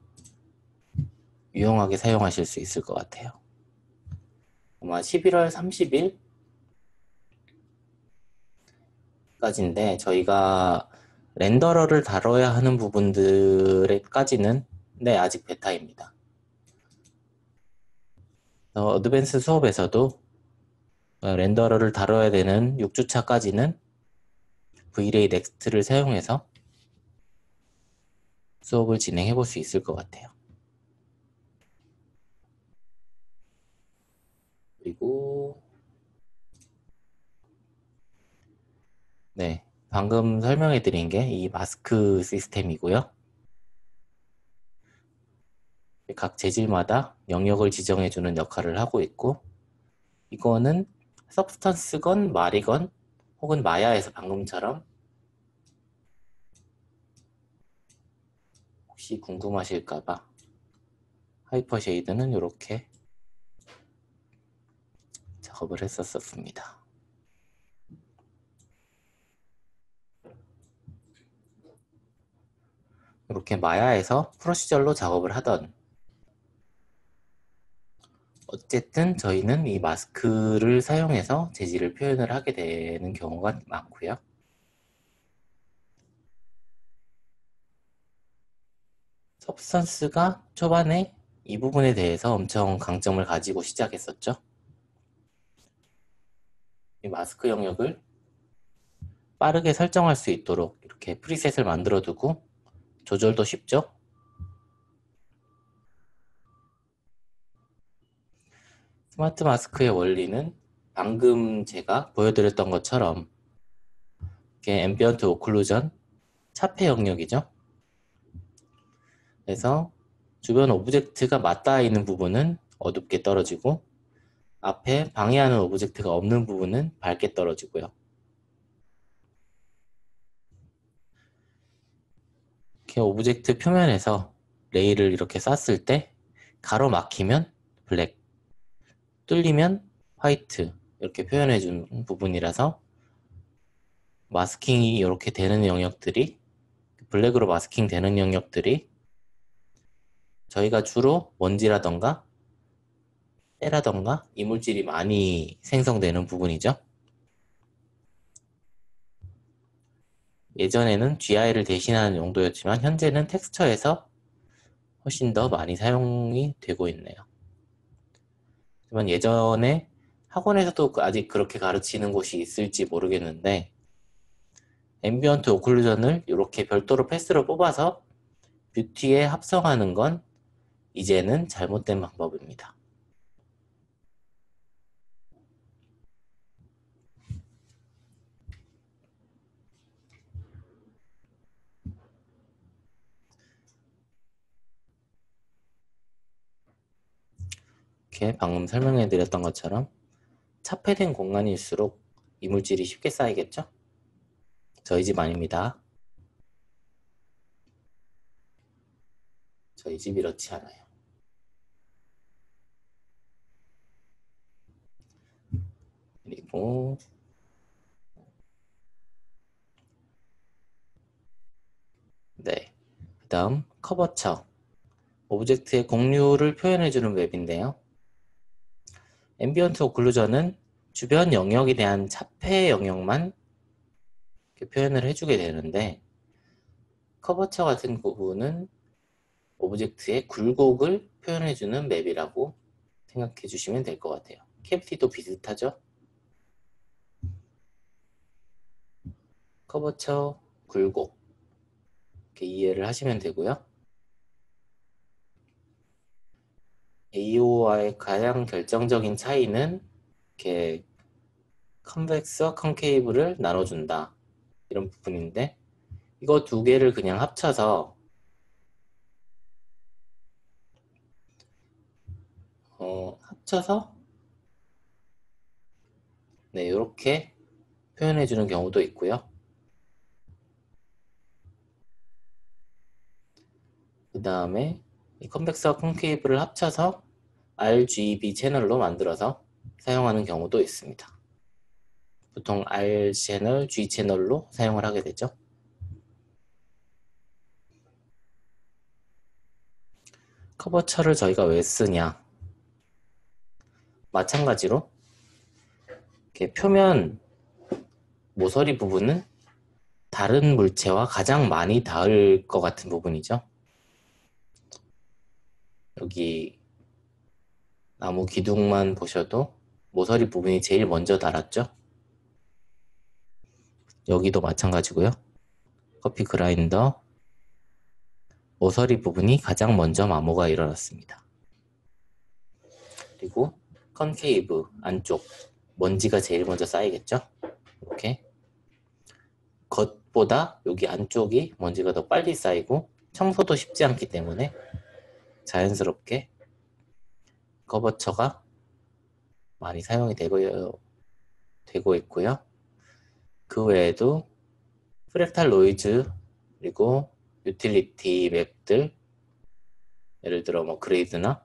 유용하게 사용하실 수 있을 것 같아요. 아마 11월 30일 까지인데 저희가 렌더러를 다뤄야 하는 부분들까지는 아직 베타입니다. 어드밴스 수업에서도 렌더러를 다뤄야 되는 6주차까지는 V-Ray Next를 사용해서 수업을 진행해 볼 수 있을 것 같아요. 그리고 네, 방금 설명해 드린 게 이 마스크 시스템이고요. 각 재질마다 영역을 지정해 주는 역할을 하고 있고, 이거는 서브스턴스건 말이건 혹은 마야에서 방금처럼 혹시 궁금하실까봐 하이퍼 쉐이드는 이렇게 작업을 했었습니다. 이렇게 마야에서 프로시저로 작업을 하던, 어쨌든 저희는 이 마스크를 사용해서 재질을 표현을 하게 되는 경우가 많고요. 서브스턴스가 초반에 이 부분에 대해서 엄청 강점을 가지고 시작했었죠. 이 마스크 영역을 빠르게 설정할 수 있도록 이렇게 프리셋을 만들어 두고 조절도 쉽죠. 스마트 마스크의 원리는 방금 제가 보여드렸던 것처럼 이게 앰비언트 오클루전 차폐 영역이죠. 그래서 주변 오브젝트가 맞닿아 있는 부분은 어둡게 떨어지고 앞에 방해하는 오브젝트가 없는 부분은 밝게 떨어지고요. 이렇게 오브젝트 표면에서 레이를 이렇게 쐈을 때 가로막히면 블랙, 뚫리면 화이트 이렇게 표현해 준 부분이라서 마스킹이 이렇게 되는 영역들이, 블랙으로 마스킹 되는 영역들이 저희가 주로 먼지라던가 때라던가 이물질이 많이 생성되는 부분이죠. 예전에는 GI를 대신하는 용도였지만 현재는 텍스처에서 훨씬 더 많이 사용이 되고 있네요. 하지만 예전에 학원에서도 아직 그렇게 가르치는 곳이 있을지 모르겠는데 앰비언트 오클루전을 이렇게 별도로 패스로 뽑아서 뷰티에 합성하는 건 이제는 잘못된 방법입니다. 이렇게 방금 설명해 드렸던 것처럼 차폐된 공간일수록 이물질이 쉽게 쌓이겠죠? 저희 집 아닙니다. 저희 집 이렇지 않아요. 그리고 네, 그 다음 커버처 오브젝트의 공류를 표현해주는 웹인데요. 앰비언트 오클루전은 주변 영역에 대한 차폐 영역만 표현을 해주게 되는데 커버처 같은 부분은 오브젝트의 굴곡을 표현해주는 맵이라고 생각해 주시면 될 것 같아요. 캐비티도 비슷하죠? 커버처, 굴곡 이렇게 이해를 하시면 되고요. AO와의 가장 결정적인 차이는 이렇게 컨벡스와 컨케이브를 나눠준다 이런 부분인데 이거 두 개를 그냥 합쳐서 네, 이렇게 표현해 주는 경우도 있고요. 그 다음에 이 컨벡스와 콘케이브를 합쳐서 RGB 채널로 만들어서 사용하는 경우도 있습니다. 보통 R 채널, G 채널로 사용을 하게 되죠. 커버처를 저희가 왜 쓰냐? 마찬가지로 이렇게 표면 모서리 부분은 다른 물체와 가장 많이 닿을 것 같은 부분이죠. 여기 나무 기둥만 보셔도 모서리 부분이 제일 먼저 닳았죠. 여기도 마찬가지고요. 커피 그라인더 모서리 부분이 가장 먼저 마모가 일어났습니다. 그리고 컨케이브 안쪽 먼지가 제일 먼저 쌓이겠죠. 이렇게 겉보다 여기 안쪽이 먼지가 더 빨리 쌓이고 청소도 쉽지 않기 때문에 자연스럽게 커버처가 많이 사용이 되고 있고요. 그 외에도 프랙탈 노이즈 그리고 유틸리티 맵들 예를 들어 뭐 그레이드나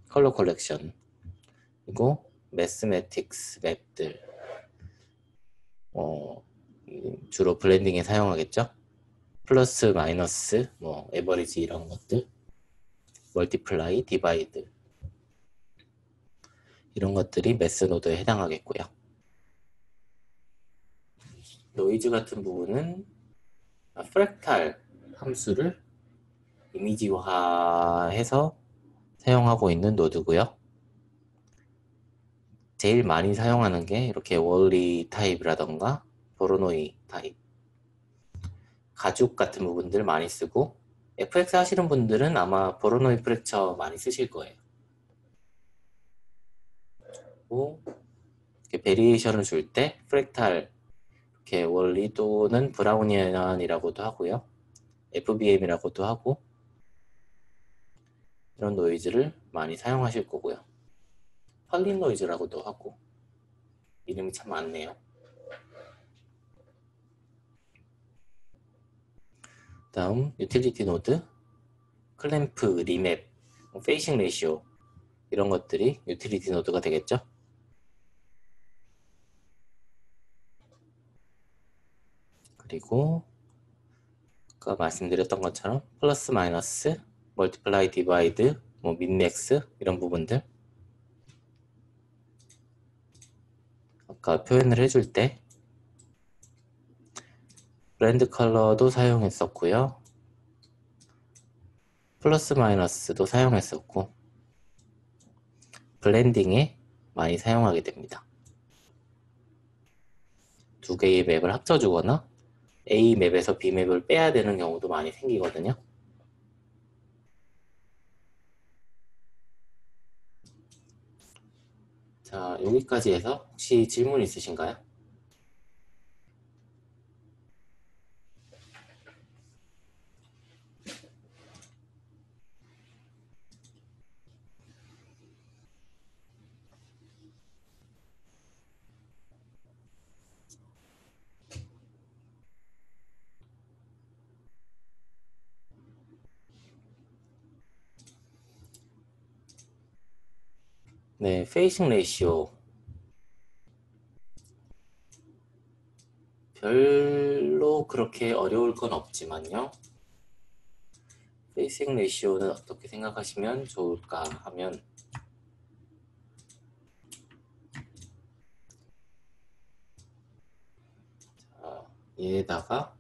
컬러 컬렉션 그리고 매스매틱스 맵들 주로 블렌딩에 사용하겠죠. 플러스 마이너스 뭐 에버리지 이런 것들 멀티플라이 디바이드 이런 것들이 매스 노드에 해당하겠고요. 노이즈 같은 부분은 프랙탈 함수를 이미지화해서 사용하고 있는 노드고요. 제일 많이 사용하는 게 이렇게 월리 타입이라던가 보로노이 타입 가죽 같은 부분들 많이 쓰고 FX 하시는 분들은 아마 보로노이 프랙처 많이 쓰실 거예요. 그리고 이렇게 베리에이션을 줄 때 프랙탈 이렇게 월리 또는 브라우니안이라고도 하고요. FBM이라고도 하고 이런 노이즈를 많이 사용하실 거고요. 펄린 노이즈라고도 하고 이름이 참 많네요. 다음 유틸리티 노드, 클램프, 리맵, 페이싱 레시오 이런 것들이 유틸리티 노드가 되겠죠. 그리고 아까 말씀드렸던 것처럼 플러스 마이너스, 멀티플라이 디바이드, 뭐 민맥스 이런 부분들 아까 표현을 해줄 때 브랜드 컬러도 사용했었고요. 플러스 마이너스도 사용했었고 블렌딩에 많이 사용하게 됩니다. 두 개의 맵을 합쳐주거나 A 맵에서 B 맵을 빼야 되는 경우도 많이 생기거든요. 자, 여기까지 해서 혹시 질문 있으신가요? 네, 페이싱 레이시오 별로 그렇게 어려울 건 없지만요. 페이싱 레이시오는 어떻게 생각하시면 좋을까 하면 자, 얘에다가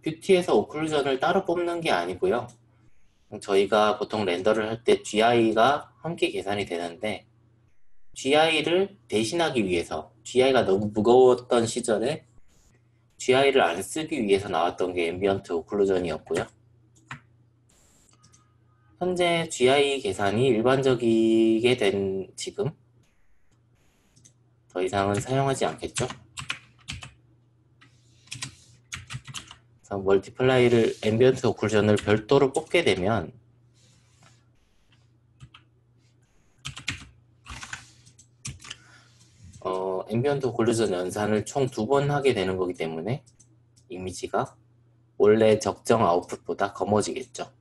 뷰티에서 오클루전을 따로 뽑는 게 아니고요. 저희가 보통 렌더를 할 때 GI가 함께 계산이 되는데 GI를 대신하기 위해서 GI가 너무 무거웠던 시절에 GI를 안 쓰기 위해서 나왔던 게 앰비언트 오클루전이었고요. 현재 GI 계산이 일반적이게 된 지금 더 이상은 사용하지 않겠죠. 그래서 멀티플라이를 앰비언트 오클루전을 별도로 뽑게 되면 앰비언트 오클루전 연산을 총 2번 하게 되는 거기 때문에 이미지가 원래 적정 아웃풋보다 검어지겠죠.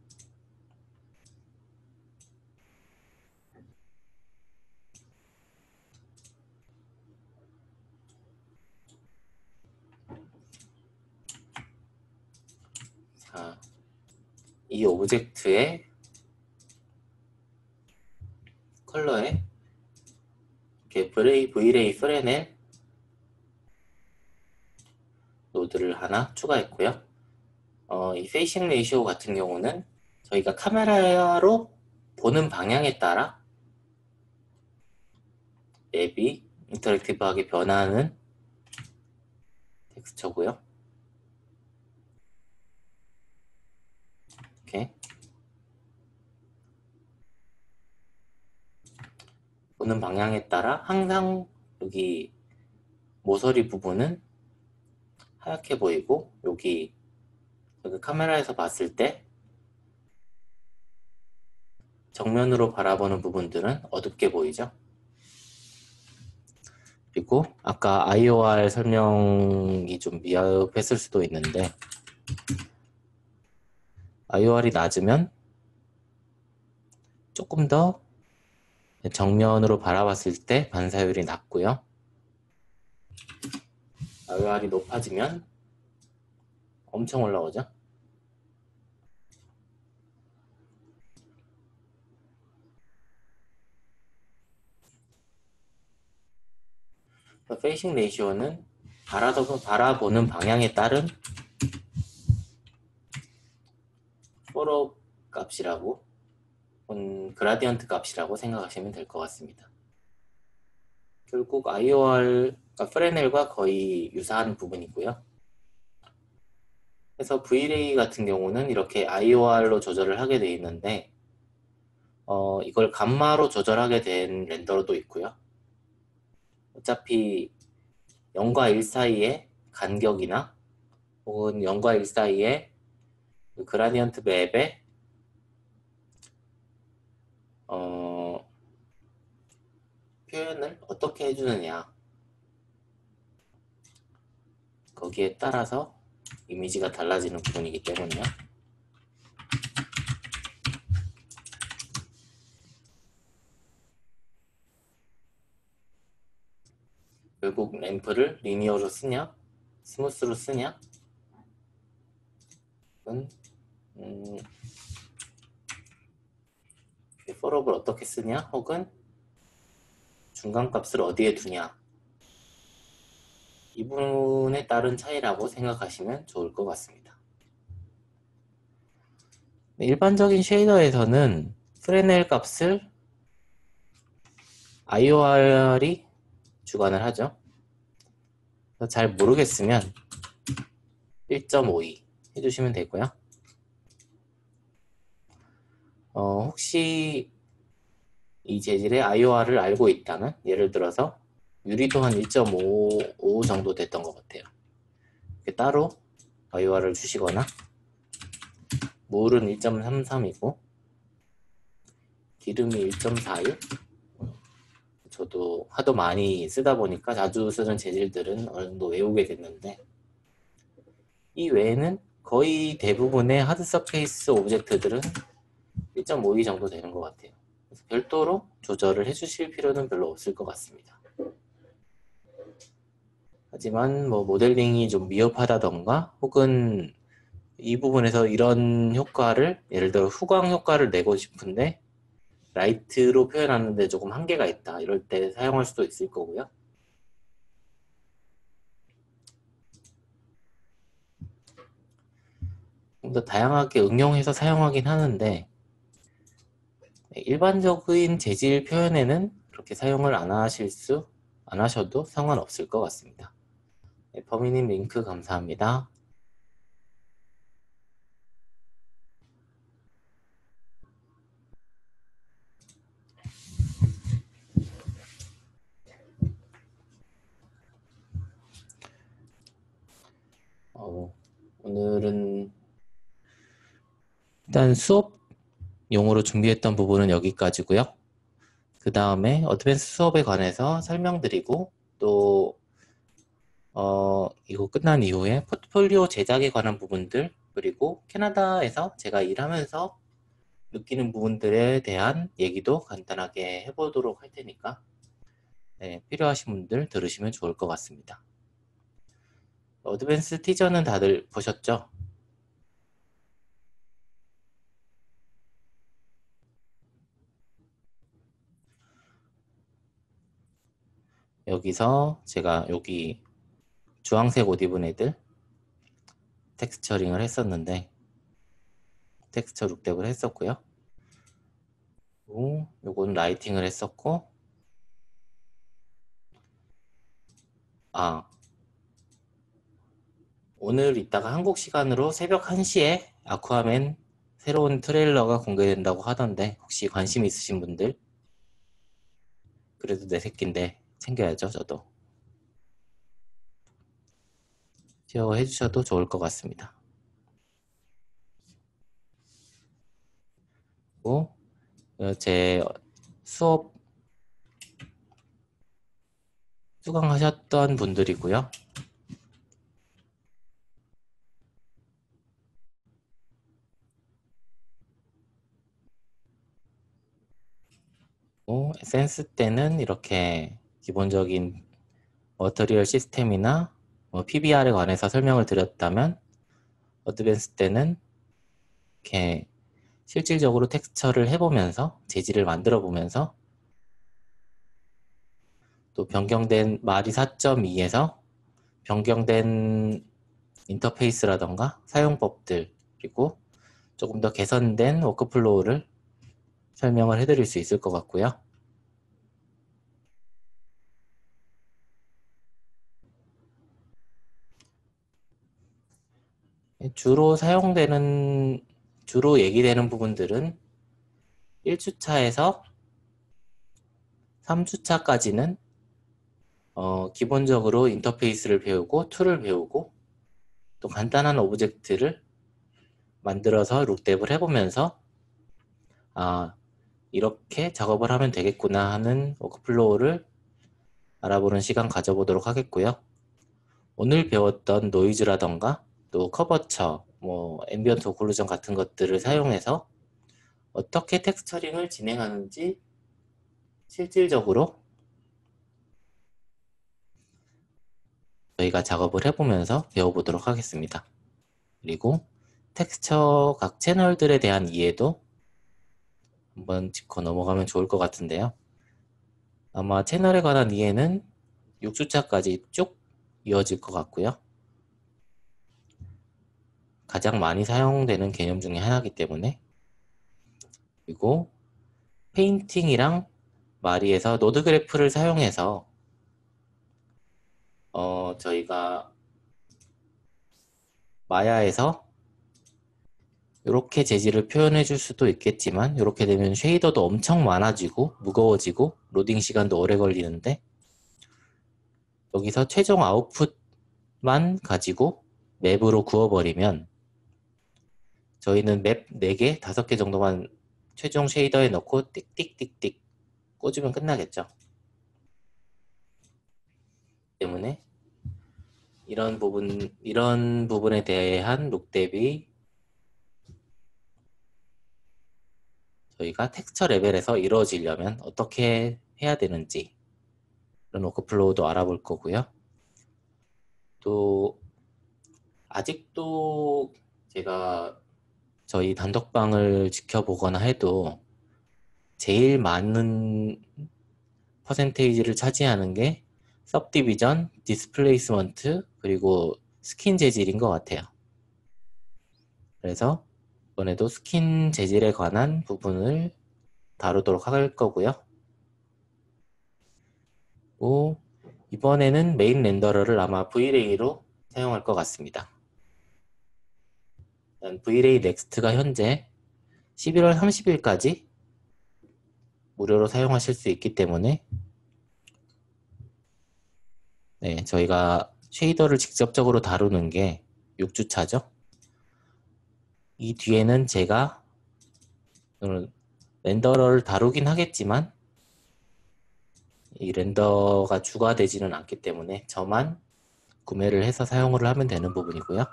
자, 이 오브젝트의 컬러에 이렇게 Vray 프레넬 노드를 하나 추가했고요. 이 페이싱 레이시오 같은 경우는 저희가 카메라로 보는 방향에 따라 맵이 인터랙티브하게 변하는 텍스처고요. 이렇게 보는 방향에 따라 항상 여기 모서리 부분은 하얗게 보이고 여기 카메라에서 봤을 때 정면으로 바라보는 부분들은 어둡게 보이죠. 그리고 아까 IOR 설명이 좀 미흡했을 수도 있는데 IOR이 낮으면 조금 더 정면으로 바라봤을 때 반사율이 낮고요. IOR이 높아지면 엄청 올라오죠. 페이싱 레이시오는 바라보는 방향에 따른 포로 값이라고 그라디언트 값이라고 생각하시면 될 것 같습니다. 결국 IOR, 프레넬과 거의 유사한 부분이고요. 그래서 Vray 같은 경우는 이렇게 IOR로 조절을 하게 되어 있는데 이걸 감마로 조절하게 된 렌더도 있고요. 어차피 0과 1 사이의 간격이나 혹은 0과 1 사이의 그 그라디언트 맵의 표현을 어떻게 해주느냐 거기에 따라서 이미지가 달라지는 부분이기 때문에요. 결국 램프를 리니어로 쓰냐 스무스로 쓰냐 폴업을 어떻게 쓰냐 혹은 중간값을 어디에 두냐 이 부분에 따른 차이라고 생각하시면 좋을 것 같습니다. 일반적인 쉐이더에서는 프레넬 값을 IOR이 주관을 하죠. 잘 모르겠으면 1.52 해주시면 되고요. 혹시 이 재질의 IOR을 알고 있다면, 예를 들어서 유리도 한 1.5 정도 됐던 것 같아요. 따로 IOR을 주시거나, 물은 1.33이고 기름이 1.41. 저도 하도 많이 쓰다 보니까 자주 쓰는 재질들은 어느 정도 외우게 됐는데, 이 외에는 거의 대부분의 하드 서페이스 오브젝트들은 1.52 정도 되는 것 같아요. 그래서 별도로 조절을 해주실 필요는 별로 없을 것 같습니다. 하지만 뭐 모델링이 좀 미흡하다던가, 혹은 이 부분에서 이런 효과를, 예를 들어 후광 효과를 내고 싶은데 라이트로 표현하는데 조금 한계가 있다, 이럴 때 사용할 수도 있을 거고요. 좀 더 다양하게 응용해서 사용하긴 하는데, 일반적인 재질 표현에는 그렇게 사용을 안 하셔도 상관없을 것 같습니다. 네, 범인님 링크 감사합니다. 오늘은 일단 수업용으로 준비했던 부분은 여기까지고요. 그 다음에 어드밴스 수업에 관해서 설명드리고, 또 이거 끝난 이후에 포트폴리오 제작에 관한 부분들, 그리고 캐나다에서 제가 일하면서 느끼는 부분들에 대한 얘기도 간단하게 해보도록 할 테니까, 네, 필요하신 분들 들으시면 좋을 것 같습니다. 어드밴스 티저는 다들 보셨죠? 여기서 제가 여기 주황색 옷 입은 애들 텍스처링을 했었는데, 텍스처 룩덱을 했었고요. 요건 라이팅을 했었고, 오늘 이따가 한국 시간으로 새벽 1시에 아쿠아맨 새로운 트레일러가 공개된다고 하던데, 혹시 관심 있으신 분들, 그래도 내 새끼인데 챙겨야죠. 저도 쉐어 해주셔도 좋을 것 같습니다. 그리고 제 수업 수강하셨던 분들이고요. 센스 때는 이렇게 기본적인 머터리얼 시스템이나 PBR에 관해서 설명을 드렸다면, 어드밴스 때는 이렇게 실질적으로 텍스처를 해보면서 재질을 만들어 보면서, 또 변경된 마리 4.2에서 변경된 인터페이스라던가 사용법들, 그리고 조금 더 개선된 워크플로우를 설명을 해드릴 수 있을 것 같고요. 주로 얘기되는 부분들은 1주차에서 3주차까지는 기본적으로 인터페이스를 배우고 툴을 배우고, 또 간단한 오브젝트를 만들어서 룩뎁을 해보면서 이렇게 작업을 하면 되겠구나 하는 워크플로우를 알아보는 시간 가져보도록 하겠고요. 오늘 배웠던 노이즈라던가 또 커버처, 앰비언트 오클루전 같은 것들을 사용해서 어떻게 텍스처링을 진행하는지 실질적으로 저희가 작업을 해보면서 배워보도록 하겠습니다. 그리고 텍스처 각 채널들에 대한 이해도 한번 짚고 넘어가면 좋을 것 같은데요. 아마 채널에 관한 이해는 6주차까지 쭉 이어질 것 같고요. 가장 많이 사용되는 개념 중에 하나이기 때문에 그리고 페인팅이랑 마리에서 노드 그래프를 사용해서 저희가 마야에서 이렇게 재질을 표현해 줄 수도 있겠지만 이렇게 되면 쉐이더도 엄청 많아지고 무거워지고 로딩 시간도 오래 걸리는데 여기서 최종 아웃풋만 가지고 맵으로 구워버리면 저희는 맵 4개, 5개 정도만 최종 쉐이더에 넣고 띡띡띡띡 꽂으면 끝나겠죠. 때문에 이런 부분에 대한 룩 대비 저희가 텍스처 레벨에서 이루어지려면 어떻게 해야 되는지 이런 워크플로우도 알아볼 거고요. 또 아직도 제가 저희 단톡방을 지켜보거나 해도 제일 많은 퍼센테이지를 차지하는 게 सब디비전, 디스플레이스먼트, 그리고 스킨 재질인 것 같아요. 그래서 이번에도 스킨 재질에 관한 부분을 다루도록 할 거고요. 이번에는 메인 렌더러를 아마 V-Ray로 사용할 것 같습니다. V-Ray 넥스트가 현재 11월 30일까지 무료로 사용하실 수 있기 때문에 네, 저희가 쉐이더를 직접적으로 다루는 게 6주차죠. 이 뒤에는 제가 렌더러를 다루긴 하겠지만 이 렌더가 주가 되지는 않기 때문에 저만 구매를 해서 사용을 하면 되는 부분이고요.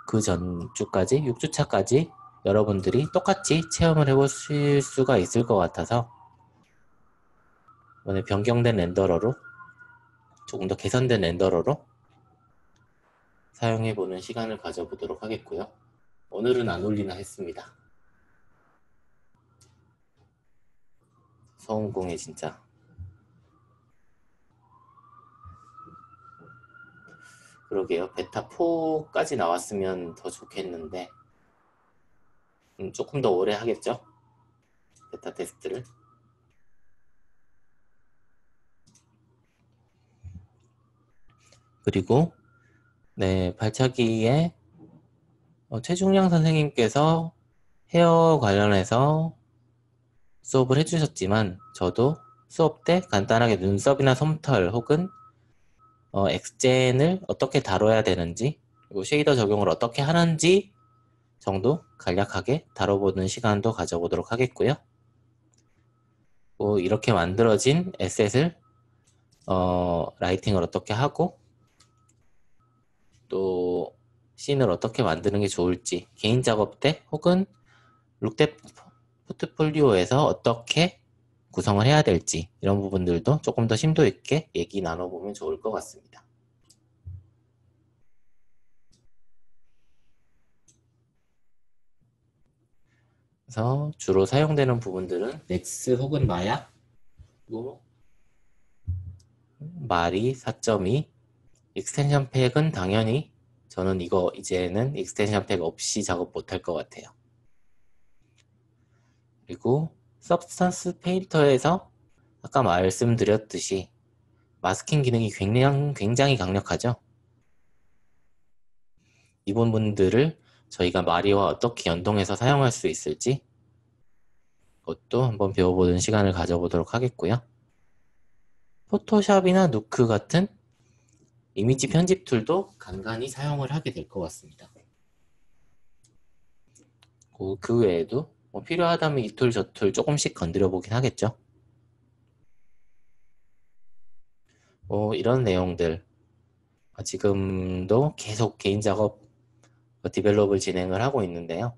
그 전주까지 6주차까지 여러분들이 똑같이 체험을 해보실 수가 있을 것 같아서 이번에 변경된 렌더러로 조금 더 개선된 렌더러로 사용해보는 시간을 가져보도록 하겠고요. 오늘은 안 올리나 했습니다. 서운공에 진짜 그러게요. 베타 4까지 나왔으면 더 좋겠는데 조금 더 오래 하겠죠? 베타 테스트를. 그리고 네, 발차기에 최중량 선생님께서 헤어 관련해서 수업을 해주셨지만 저도 수업 때 간단하게 눈썹이나 솜털 혹은 엑스젠을 어떻게 다뤄야 되는지 그리고 쉐이더 적용을 어떻게 하는지 정도 간략하게 다뤄보는 시간도 가져보도록 하겠고요. 이렇게 만들어진 에셋을 라이팅을 어떻게 하고 또 씬을 어떻게 만드는 게 좋을지 개인 작업 때 혹은 룩대 포트폴리오에서 어떻게 구성을 해야 될지 이런 부분들도 조금 더 심도 있게 얘기 나눠보면 좋을 것 같습니다. 그래서 주로 사용되는 부분들은 넥스 혹은 마야 그리고 마리 4.2 익스텐션 팩은 당연히 저는 이거 이제는 익스텐션 팩 없이 작업 못할 것 같아요. 그리고 서브스턴스 페인터에서 아까 말씀드렸듯이 마스킹 기능이 굉장히 강력하죠. 이 부분들을 저희가 마리와 어떻게 연동해서 사용할 수 있을지 그것도 한번 배워보는 시간을 가져보도록 하겠고요. 포토샵이나 누크 같은 이미지 편집 툴도 간간히 사용을 하게 될 것 같습니다. 그 외에도 필요하다면 이 툴 저 툴 조금씩 건드려 보긴 하겠죠. 이런 내용들 지금도 계속 개인 작업 디벨롭을 진행을 하고 있는데요.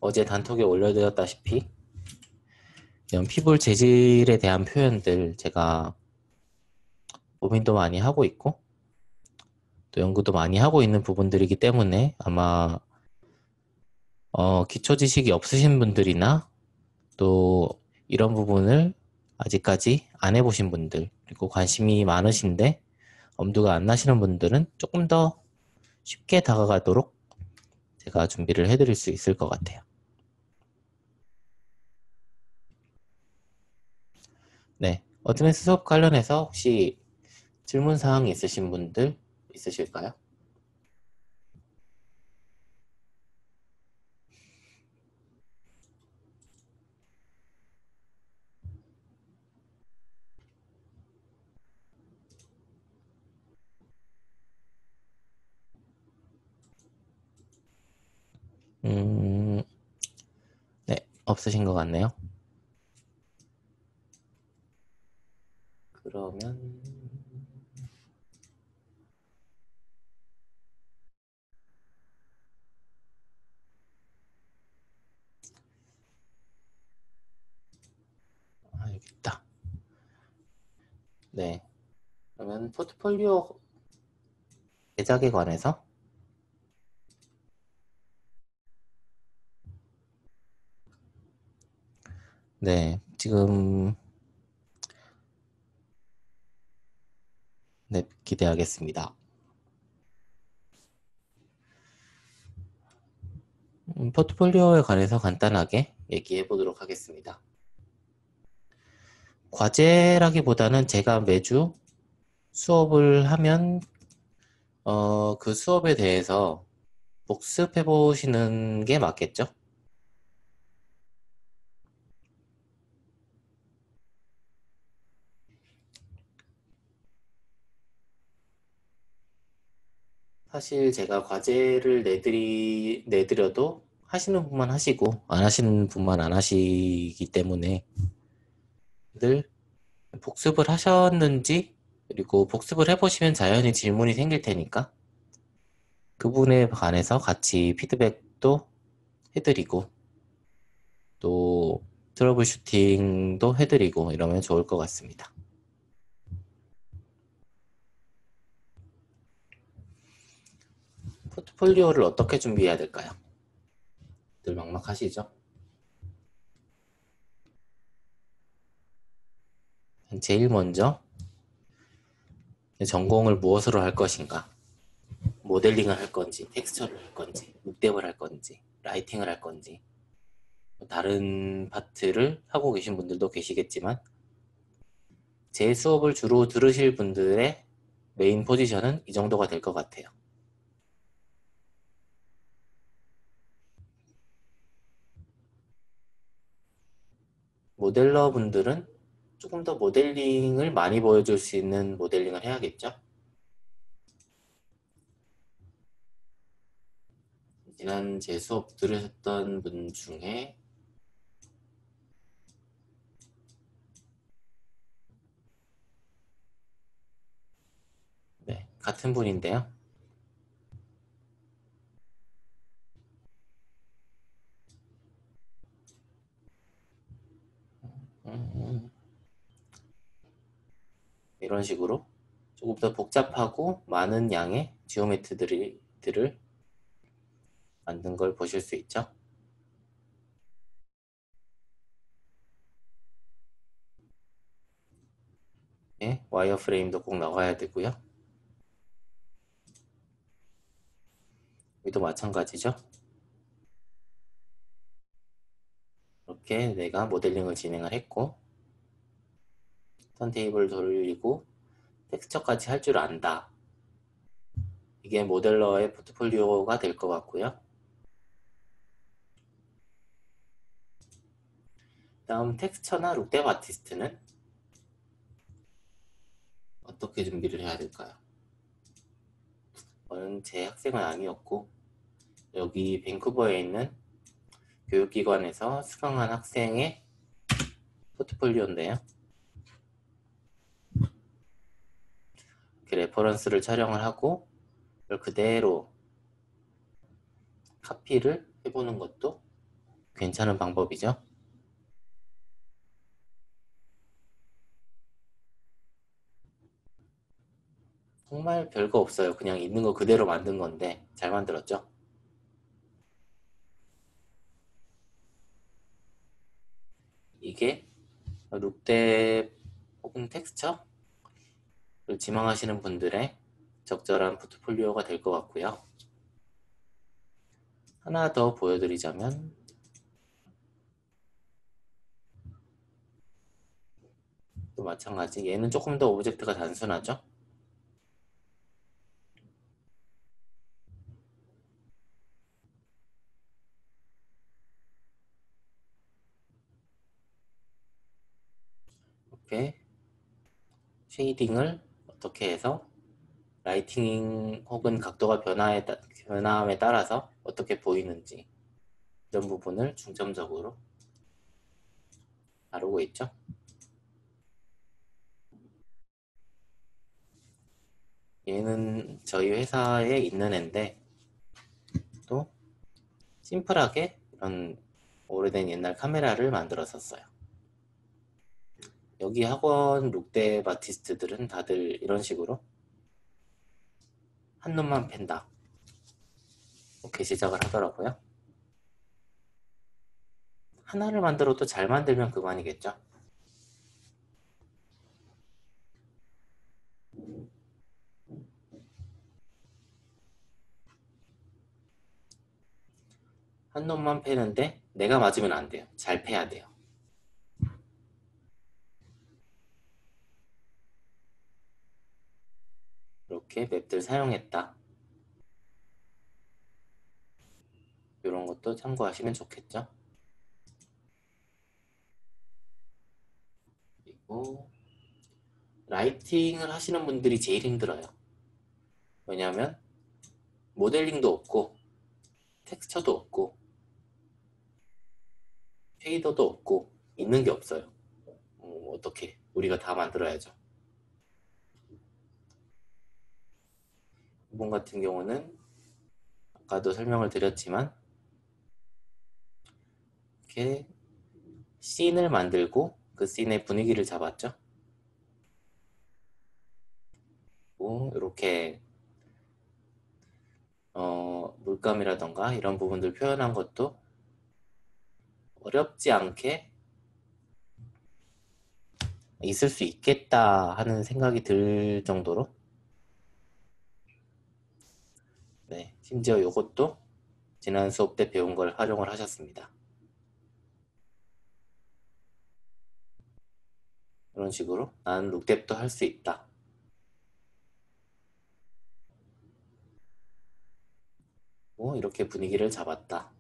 어제 단톡에 올려드렸다시피 이런 피볼 재질에 대한 표현들 제가 고민도 많이 하고 있고 또 연구도 많이 하고 있는 부분들이기 때문에 아마 기초 지식이 없으신 분들이나 또 이런 부분을 아직까지 안 해보신 분들 그리고 관심이 많으신데 엄두가 안 나시는 분들은 조금 더 쉽게 다가가도록 제가 준비를 해드릴 수 있을 것 같아요. 네, 어드밴스 수업 관련해서 혹시 질문사항 있으신 분들 있으실까요? 음, 네, 없으신 것 같네요. 그러면 여기 있다. 네, 그러면 포트폴리오 제작에 관해서 네, 지금 네, 기대하겠습니다. 포트폴리오에 관해서 간단하게 얘기해 보도록 하겠습니다. 과제라기보다는 제가 매주 수업을 하면 그 수업에 대해서 복습해 보시는 게 맞겠죠? 사실 제가 과제를 내드려도 하시는 분만 하시고 안 하시는 분만 안 하시기 때문에 늘 복습을 하셨는지 그리고 복습을 해보시면 자연히 질문이 생길 테니까 그 부분에 관해서 같이 피드백도 해드리고 또 트러블 슈팅도 해드리고 이러면 좋을 것 같습니다. 포트폴리오를 어떻게 준비해야 될까요? 늘 막막하시죠? 제일 먼저 전공을 무엇으로 할 것인가, 모델링을 할 건지, 텍스처를 할 건지, 룩뎁을 할 건지, 라이팅을 할 건지, 다른 파트를 하고 계신 분들도 계시겠지만 제 수업을 주로 들으실 분들의 메인 포지션은 이 정도가 될 것 같아요. 모델러 분들은 조금 더 모델링을 많이 보여줄 수 있는 모델링을 해야겠죠? 지난 제 수업 들으셨던 분 중에 네, 같은 분인데요. 이런 식으로 조금 더 복잡하고 많은 양의 지오메트리들을 만든 걸 보실 수 있죠. 네, 와이어프레임도 꼭 나와야 되고요. 여기도 마찬가지죠. 이렇게 내가 모델링을 진행을 했고 턴테이블 돌리고 텍스처까지 할 줄 안다. 이게 모델러의 포트폴리오가 될 것 같고요. 다음 텍스처나 룩뎁 아티스트는 어떻게 준비를 해야 될까요? 저는 제 학생은 아니었고 여기 밴쿠버에 있는 교육기관에서 수강한 학생의 포트폴리오인데요. 이렇게 레퍼런스를 촬영을 하고 이걸 그대로 카피를 해보는 것도 괜찮은 방법이죠. 정말 별거 없어요. 그냥 있는 거 그대로 만든 건데 잘 만들었죠? 이게 룩뎁 혹은 텍스처를 지망하시는 분들의 적절한 포트폴리오가 될 것 같고요. 하나 더 보여드리자면 또 마찬가지. 얘는 조금 더 오브젝트가 단순하죠. 이렇게 쉐이딩을 어떻게 해서 라이팅 혹은 각도가 변화함에 따라서 어떻게 보이는지 이런 부분을 중점적으로 다루고 있죠. 얘는 저희 회사에 있는 앤데 또 심플하게 이런 오래된 옛날 카메라를 만들었었어요. 여기 학원 룩뎃 아티스트들은 다들 이런 식으로 한 놈만 팬다 이렇게 시작을 하더라고요. 하나를 만들어도 잘 만들면 그만이겠죠. 한 놈만 패는데 내가 맞으면 안 돼요. 잘 패야 돼요. 이렇게 맵들 사용했다. 이런 것도 참고하시면 좋겠죠. 그리고 라이팅을 하시는 분들이 제일 힘들어요. 왜냐하면 모델링도 없고 텍스처도 없고 쉐이더도 없고 있는 게 없어요. 어떻게 우리가 다 만들어야죠. 이번 같은 경우는 아까도 설명을 드렸지만 이렇게 씬을 만들고 그 씬의 분위기를 잡았죠. 이렇게 물감이라던가 이런 부분들 표현한 것도 어렵지 않게 있을 수 있겠다 하는 생각이 들 정도로 네, 심지어 이것도 지난 수업 때 배운 걸 활용을 하셨습니다. 이런 식으로 나는 룩뎃도 할 수 있다. 이렇게 분위기를 잡았다.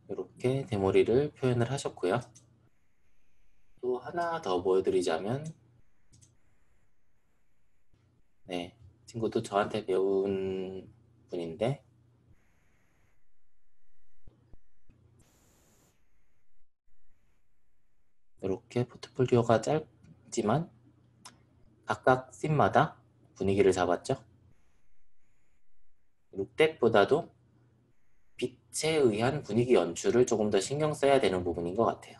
이렇게 대머리를 표현을 하셨고요. 또 하나 더 보여드리자면 네, 친구도 저한테 배운 분인데 이렇게 포트폴리오가 짧지만 각각 씬마다 분위기를 잡았죠. 룩뎃보다도 빛에 의한 분위기 연출을 조금 더 신경 써야 되는 부분인 것 같아요.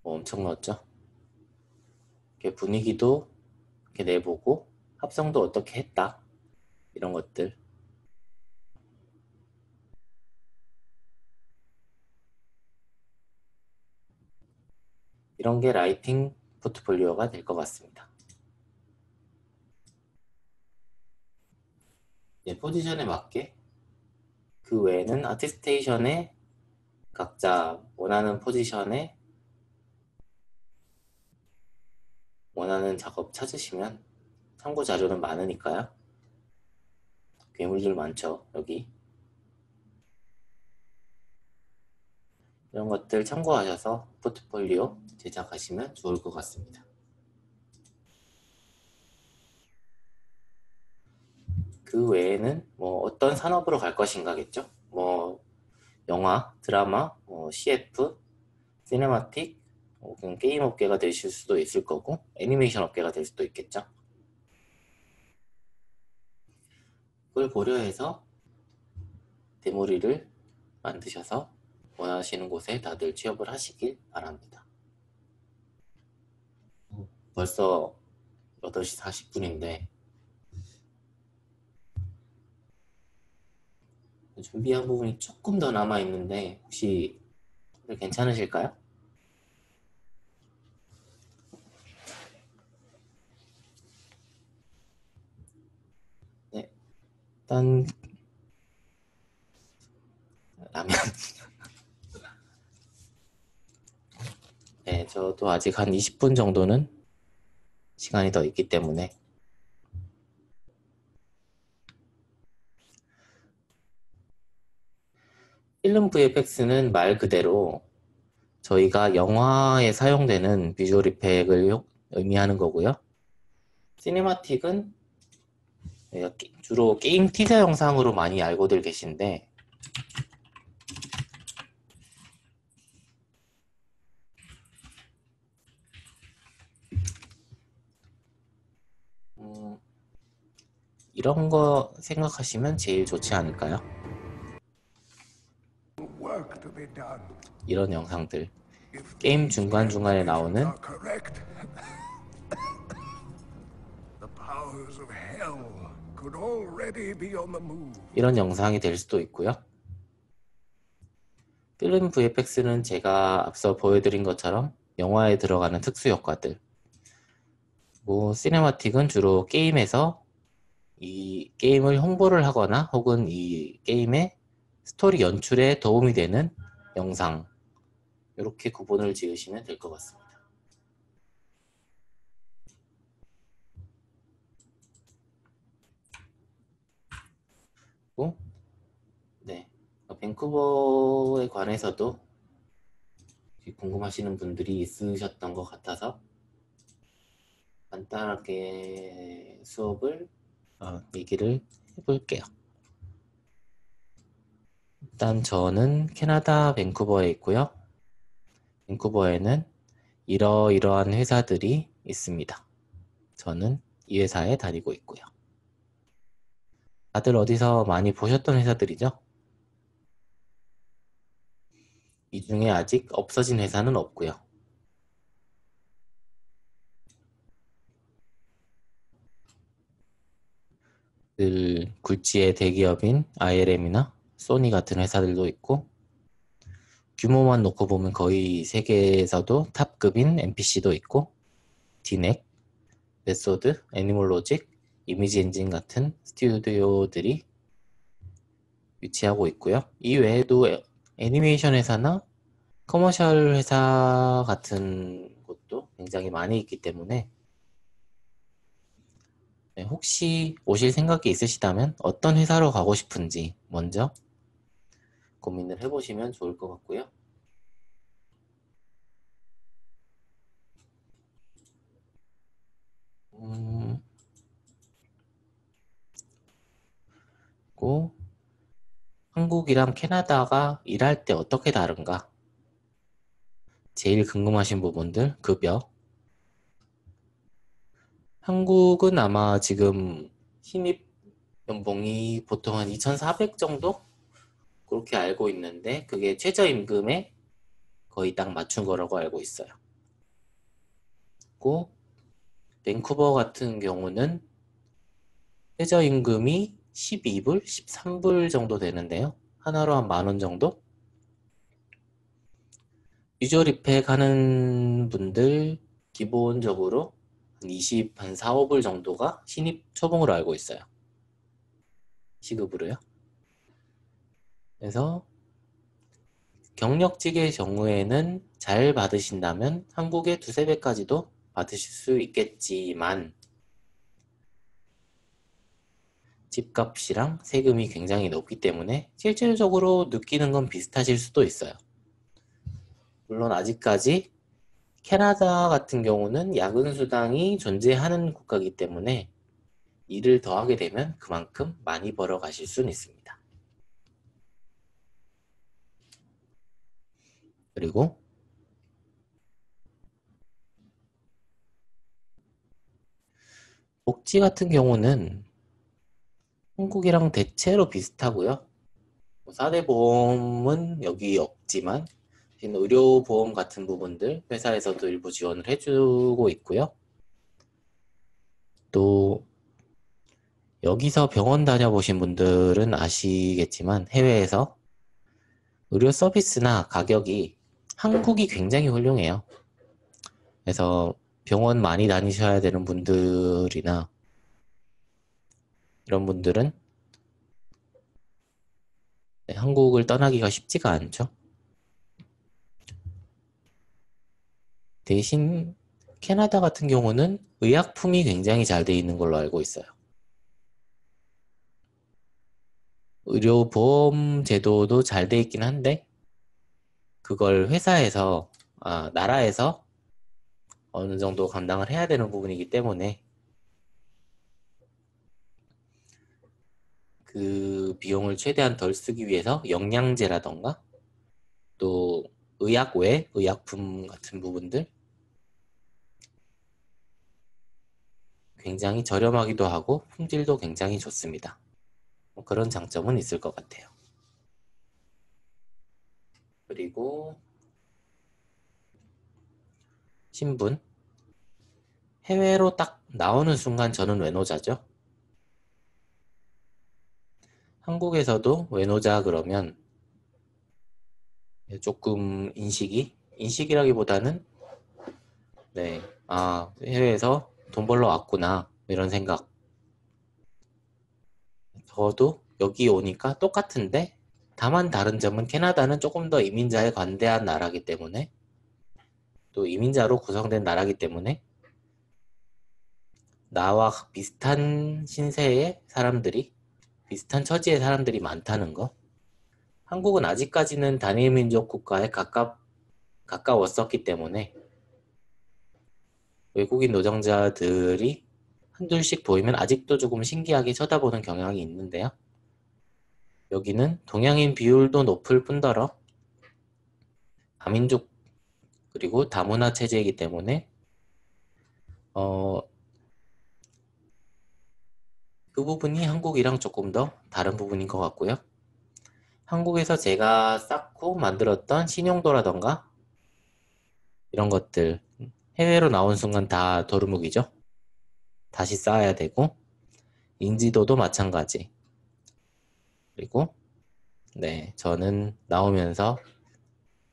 엄청 넣었죠. 이렇게 분위기도 이렇게 내보고 합성도 어떻게 했다 이런 것들 이런 게 라이팅 포트폴리오가 될 것 같습니다. 포지션에 맞게 그 외에는 아티스테이션에 각자 원하는 포지션에 원하는 작업 찾으시면 참고 자료는 많으니까요. 괴물들 많죠, 여기. 이런 것들 참고하셔서 포트폴리오 제작하시면 좋을 것 같습니다. 그 외에는 뭐 어떤 산업으로 갈 것인가겠죠? 뭐 영화, 드라마, CF, 시네마틱, 혹은 게임 업계가 되실 수도 있을 거고 애니메이션 업계가 될 수도 있겠죠. 그걸 고려해서 데모리를 만드셔서 원하시는 곳에 다들 취업을 하시길 바랍니다. 벌써 8시 40분인데 준비한 부분이 조금 더 남아 있는데 혹시 괜찮으실까요? 네, 일단 라면. 네, 저도 아직 한 20분 정도는 시간이 더 있기 때문에 필름 VFX는 말 그대로 저희가 영화에 사용되는 비주얼 이펙을 의미하는 거고요. 시네마틱은 주로 게임 티저 영상으로 많이 알고들 계신데 이런 거 생각하시면 제일 좋지 않을까요? 이런 영상들 게임 중간중간에 나오는 이런 영상이 될 수도 있고요. 필름 VFX는 제가 앞서 보여드린 것처럼 영화에 들어가는 특수 효과들, 시네마틱은 주로 게임에서 이 게임을 홍보를 하거나 혹은 이 게임의 스토리 연출에 도움이 되는 영상, 이렇게 구분을 지으시면 될 것 같습니다. 네, 밴쿠버에 관해서도 궁금하시는 분들이 있으셨던 것 같아서 간단하게 수업을 얘기를 해볼게요. 일단 저는 캐나다 밴쿠버에 있고요. 밴쿠버에는 이러이러한 회사들이 있습니다. 저는 이 회사에 다니고 있고요. 다들 어디서 많이 보셨던 회사들이죠? 이 중에 아직 없어진 회사는 없고요. 늘 굴지의 대기업인 ILM이나 소니 같은 회사들도 있고 규모만 놓고 보면 거의 세계에서도 탑급인 MPC도 있고 디넥, 메소드, 애니멀로직, 이미지 엔진 같은 스튜디오들이 위치하고 있고요. 이 외에도 애니메이션 회사나 커머셜 회사 같은 곳도 굉장히 많이 있기 때문에 혹시 오실 생각이 있으시다면 어떤 회사로 가고 싶은지 먼저 고민을 해보시면 좋을 것 같고요. 그리고 한국이랑 캐나다가 일할 때 어떻게 다른가? 제일 궁금하신 부분들, 급여. 한국은 아마 지금 신입 연봉이 보통 한 2,400 정도? 그렇게 알고 있는데 그게 최저임금에 거의 딱 맞춘 거라고 알고 있어요. 그리고 밴쿠버 같은 경우는 최저임금이 12불, 13불 정도 되는데요. 하나로 한 10,000원 정도? 비주얼 이펙 하는 분들 기본적으로 한 4, 5불 정도가 신입 초봉으로 알고 있어요. 시급으로요. 그래서 경력직의 경우에는 잘 받으신다면 한국의 2, 3배까지도 받으실 수 있겠지만 집값이랑 세금이 굉장히 높기 때문에 실질적으로 느끼는 건 비슷하실 수도 있어요. 물론 아직까지 캐나다 같은 경우는 야근 수당이 존재하는 국가이기 때문에 일을 더 하게 되면 그만큼 많이 벌어 가실 수는 있습니다. 그리고 복지 같은 경우는 한국이랑 대체로 비슷하고요. 4대 보험은 여기 없지만 의료보험 같은 부분들 회사에서도 일부 지원을 해주고 있고요. 또 여기서 병원 다녀보신 분들은 아시겠지만 해외에서 의료 서비스나 가격이 한국이 굉장히 훌륭해요. 그래서 병원 많이 다니셔야 되는 분들이나 이런 분들은 한국을 떠나기가 쉽지가 않죠. 대신 캐나다 같은 경우는 의약품이 굉장히 잘 돼 있는 걸로 알고 있어요. 의료보험 제도도 잘 돼 있긴 한데 그걸 회사에서, 나라에서 어느 정도 감당을 해야 되는 부분이기 때문에 그 비용을 최대한 덜 쓰기 위해서 영양제라던가 또 의약 외 의약품 같은 부분들 굉장히 저렴하기도 하고 품질도 굉장히 좋습니다. 뭐 그런 장점은 있을 것 같아요. 그리고 신분, 해외로 딱 나오는 순간 저는 외노자죠. 한국에서도 외노자 그러면 조금 인식이라기보다는 네, 해외에서 돈 벌러 왔구나 이런 생각. 저도 여기 오니까 똑같은데 다만 다른 점은 캐나다는 조금 더 이민자에 관대한 나라기 때문에 또 이민자로 구성된 나라기 때문에 나와 비슷한 신세의 사람들이 비슷한 처지의 사람들이 많다는 거. 한국은 아직까지는 단일 민족 국가에 가까웠었기 때문에 외국인 노동자들이 한둘씩 보이면 아직도 조금 신기하게 쳐다보는 경향이 있는데요. 여기는 동양인 비율도 높을 뿐더러 다민족 그리고 다문화 체제이기 때문에 어, 그 부분이 한국이랑 조금 더 다른 부분인 것 같고요. 한국에서 제가 쌓고 만들었던 신용도라던가 이런 것들 해외로 나온 순간 다 도루묵이죠. 다시 쌓아야 되고 인지도도 마찬가지. 그리고 네, 저는 나오면서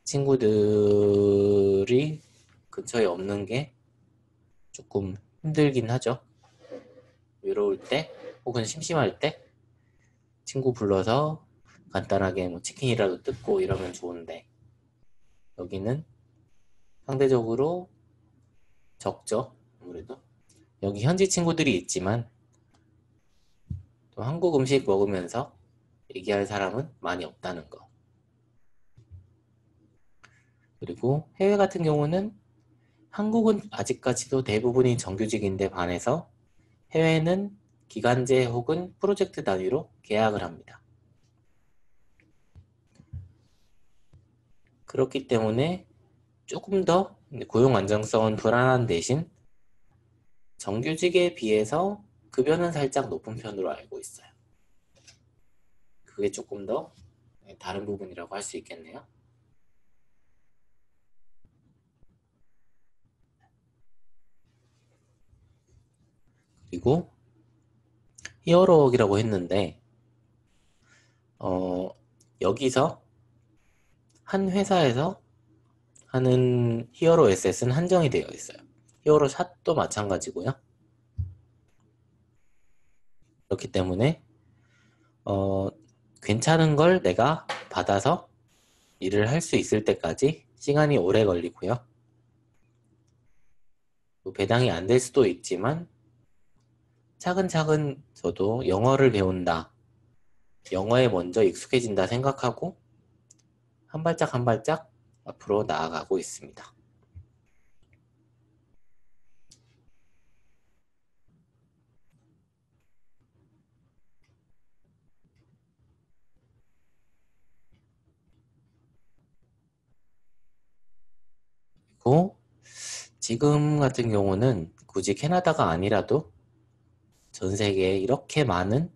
친구들이 근처에 없는 게 조금 힘들긴 하죠. 외로울 때 혹은 심심할 때 친구 불러서 간단하게 뭐 치킨이라도 뜯고 이러면 좋은데 여기는 상대적으로 적죠. 아무래도 여기 현지 친구들이 있지만 또 한국 음식 먹으면서 얘기할 사람은 많이 없다는 거. 그리고 해외 같은 경우는 한국은 아직까지도 대부분이 정규직인데 반해서 해외는 기간제 혹은 프로젝트 단위로 계약을 합니다. 그렇기 때문에 조금 더 고용 안정성은 불안한 대신 정규직에 비해서 급여는 살짝 높은 편으로 알고 있어요. 그게 조금 더 다른 부분이라고 할 수 있겠네요. 그리고 히어로웍이라고 했는데 여기서 한 회사에서 하는 히어로 에셋은 한정이 되어 있어요. 히어로 샷도 마찬가지고요. 그렇기 때문에 어, 괜찮은 걸 내가 받아서 일을 할 수 있을 때까지 시간이 오래 걸리고요. 배당이 안 될 수도 있지만 차근차근 저도 영어를 배운다. 영어에 먼저 익숙해진다 생각하고 한 발짝 한 발짝 앞으로 나아가고 있습니다. 그리고 지금 같은 경우는 굳이 캐나다가 아니라도 전 세계에 이렇게 많은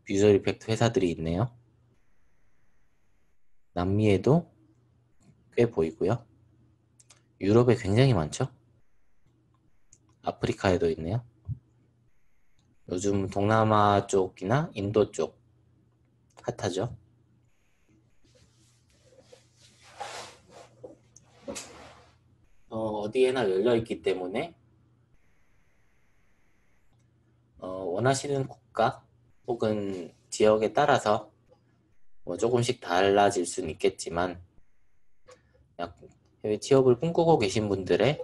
비주얼 이펙트 회사들이 있네요. 남미에도 꽤 보이고요. 유럽에 굉장히 많죠. 아프리카에도 있네요. 요즘 동남아 쪽이나 인도 쪽 핫하죠. 어디에나 열려있기 때문에 원하시는 국가 혹은 지역에 따라서 뭐 조금씩 달라질 수는 있겠지만 해외 취업을 꿈꾸고 계신 분들의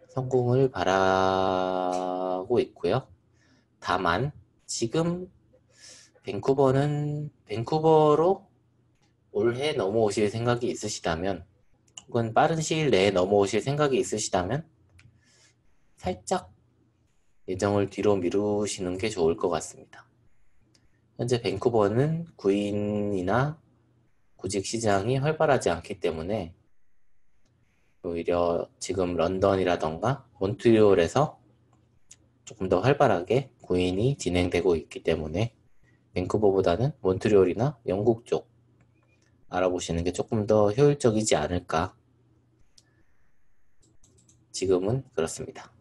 성공을 바라고 있고요. 다만 지금 밴쿠버로 올해 넘어오실 생각이 있으시다면 혹은 빠른 시일 내에 넘어오실 생각이 있으시다면 살짝 예정을 뒤로 미루시는 게 좋을 것 같습니다. 현재 밴쿠버는 구인이나 구직 시장이 활발하지 않기 때문에 오히려 지금 런던이라던가 몬트리올에서 조금 더 활발하게 구인이 진행되고 있기 때문에 밴쿠버보다는 몬트리올이나 영국 쪽 알아보시는 게 조금 더 효율적이지 않을까. 지금은 그렇습니다.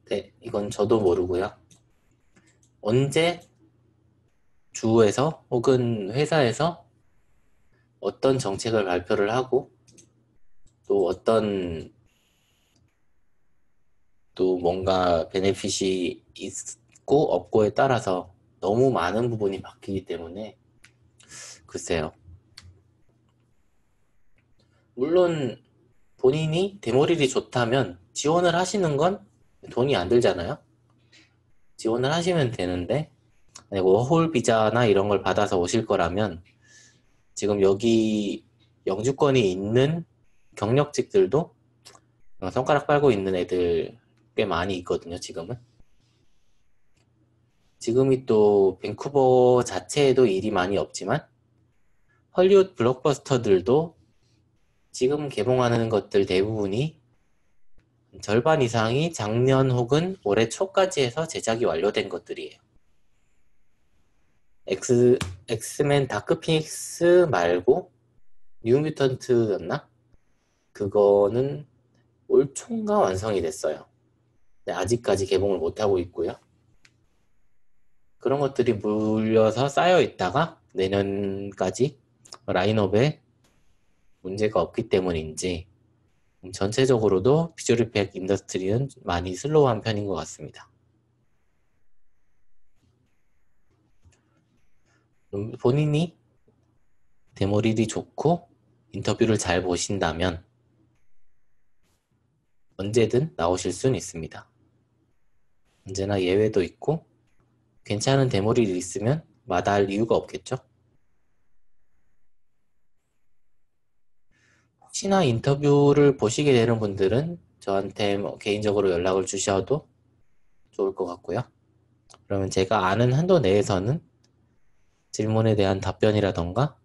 네, 이건 저도 모르고요. 언제 주에서 혹은 회사에서 어떤 정책을 발표를 하고 또 어떤 또 뭔가 베네핏이 있고 없고에 따라서 너무 많은 부분이 바뀌기 때문에 글쎄요. 물론 본인이 데모릴이 좋다면 지원을 하시는 건 돈이 안 들잖아요. 지원을 하시면 되는데 만약 워홀 비자나 이런 걸 받아서 오실 거라면 지금 여기 영주권이 있는 경력직들도 손가락 빨고 있는 애들 꽤 많이 있거든요, 지금은. 지금이 또 밴쿠버 자체에도 일이 많이 없지만 헐리우드 블록버스터들도 지금 개봉하는 것들 대부분이 절반 이상이 작년 혹은 올해 초까지 해서 제작이 완료된 것들이에요. 엑스, 엑스맨 다크 피닉스 말고 뉴 뮤턴트였나? 그거는 올 초인가 완성이 됐어요. 네, 아직까지 개봉을 못하고 있고요. 그런 것들이 물려서 쌓여 있다가 내년까지 라인업에 문제가 없기 때문인지 전체적으로도 비주얼 이펙트 인더스트리는 많이 슬로우한 편인 것 같습니다. 본인이 데모릴이 좋고 인터뷰를 잘 보신다면 언제든 나오실 수는 있습니다. 언제나 예외도 있고 괜찮은 데모릴이 있으면 마다할 이유가 없겠죠? 혹시나 인터뷰를 보시게 되는 분들은 저한테 뭐 개인적으로 연락을 주셔도 좋을 것 같고요. 그러면 제가 아는 한도 내에서는 질문에 대한 답변이라던가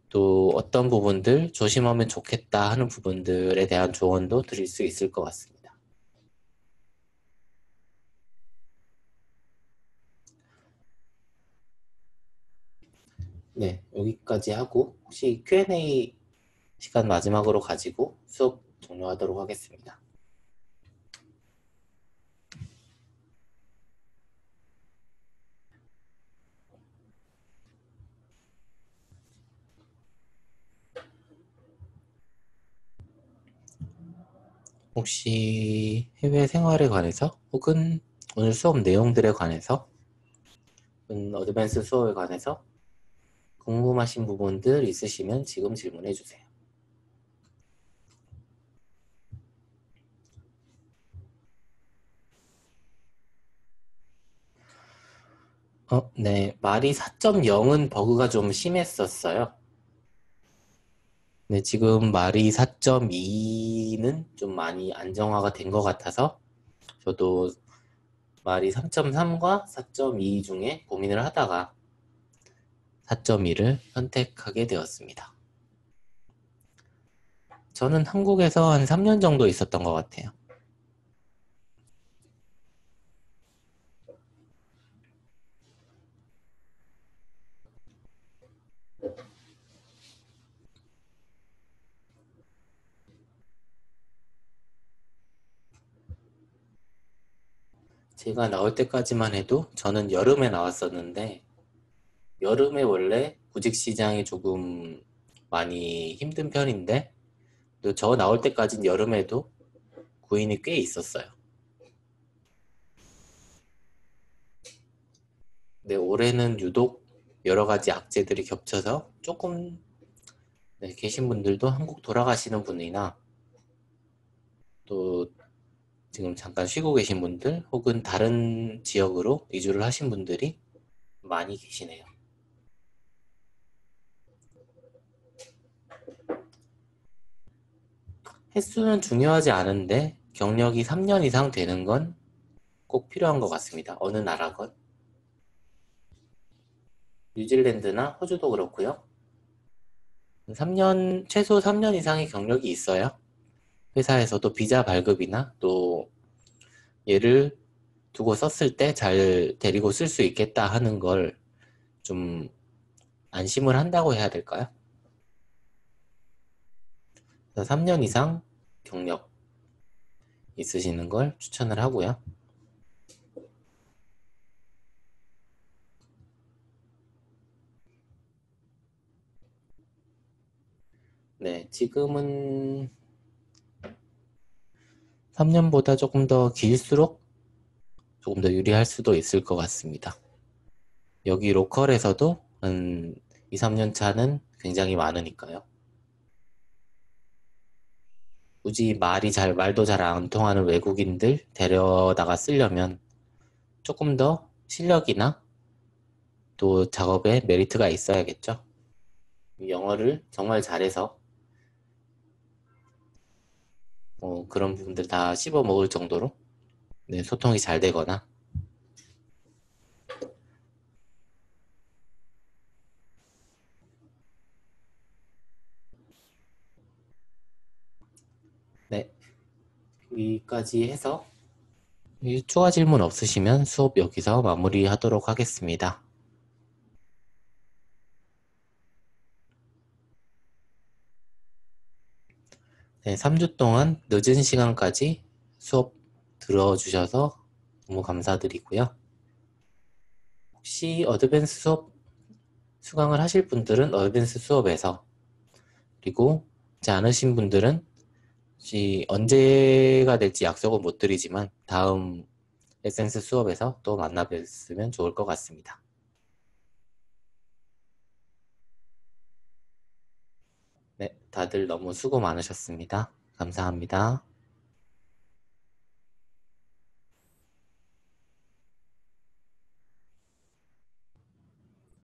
또 어떤 부분들 조심하면 좋겠다 하는 부분들에 대한 조언도 드릴 수 있을 것 같습니다. 네, 여기까지 하고 혹시 Q&A 시간 마지막으로 가지고 수업 종료하도록 하겠습니다. 혹시 해외 생활에 관해서 혹은 오늘 수업 내용들에 관해서 어드밴스 수업에 관해서 궁금하신 부분들 있으시면 지금 질문해 주세요. 네. 말이 4.0은 버그가 좀 심했었어요. 네, 지금 말이 4.2는 좀 많이 안정화가 된 것 같아서 저도 말이 3.3과 4.2 중에 고민을 하다가 4.2를 선택하게 되었습니다. 저는 한국에서 한 3년 정도 있었던 것 같아요. 제가 나올 때까지만 해도 저는 여름에 나왔었는데 여름에 원래 구직 시장이 조금 많이 힘든 편인데 또 저 나올 때까진 여름에도 구인이 꽤 있었어요. 근데 올해는 유독 여러 가지 악재들이 겹쳐서 조금 네, 계신 분들도 한국 돌아가시는 분이나 또 지금 잠깐 쉬고 계신 분들 혹은 다른 지역으로 이주를 하신 분들이 많이 계시네요. 횟수는 중요하지 않은데 경력이 3년 이상 되는 건 꼭 필요한 것 같습니다. 어느 나라건. 뉴질랜드나 호주도 그렇고요. 3년, 최소 3년 이상의 경력이 있어야 회사에서도 비자 발급이나 또 얘를 두고 썼을 때 잘 데리고 쓸 수 있겠다 하는 걸 좀 안심을 한다고 해야 될까요? 3년 이상 경력 있으시는 걸 추천을 하고요. 네, 지금은 3년보다 조금 더 길수록 조금 더 유리할 수도 있을 것 같습니다. 여기 로컬에서도 한 2, 3년 차는 굉장히 많으니까요. 굳이 말도 잘 안 통하는 외국인들 데려다가 쓰려면 조금 더 실력이나 또 작업에 메리트가 있어야겠죠. 영어를 정말 잘해서 그런 부분들 다 씹어 먹을 정도로 네, 소통이 잘 되거나 네, 여기까지 해서 추가 질문 없으시면 수업 여기서 마무리하도록 하겠습니다. 네, 3주 동안 늦은 시간까지 수업 들어주셔서 너무 감사드리고요. 혹시 어드밴스 수업 수강을 하실 분들은 어드밴스 수업에서 그리고 하지 않으신 분들은 혹시 언제가 될지 약속은 못 드리지만 다음 에센스 수업에서 또 만나 뵀으면 좋을 것 같습니다. 네, 다들 너무 수고 많으셨습니다. 감사합니다.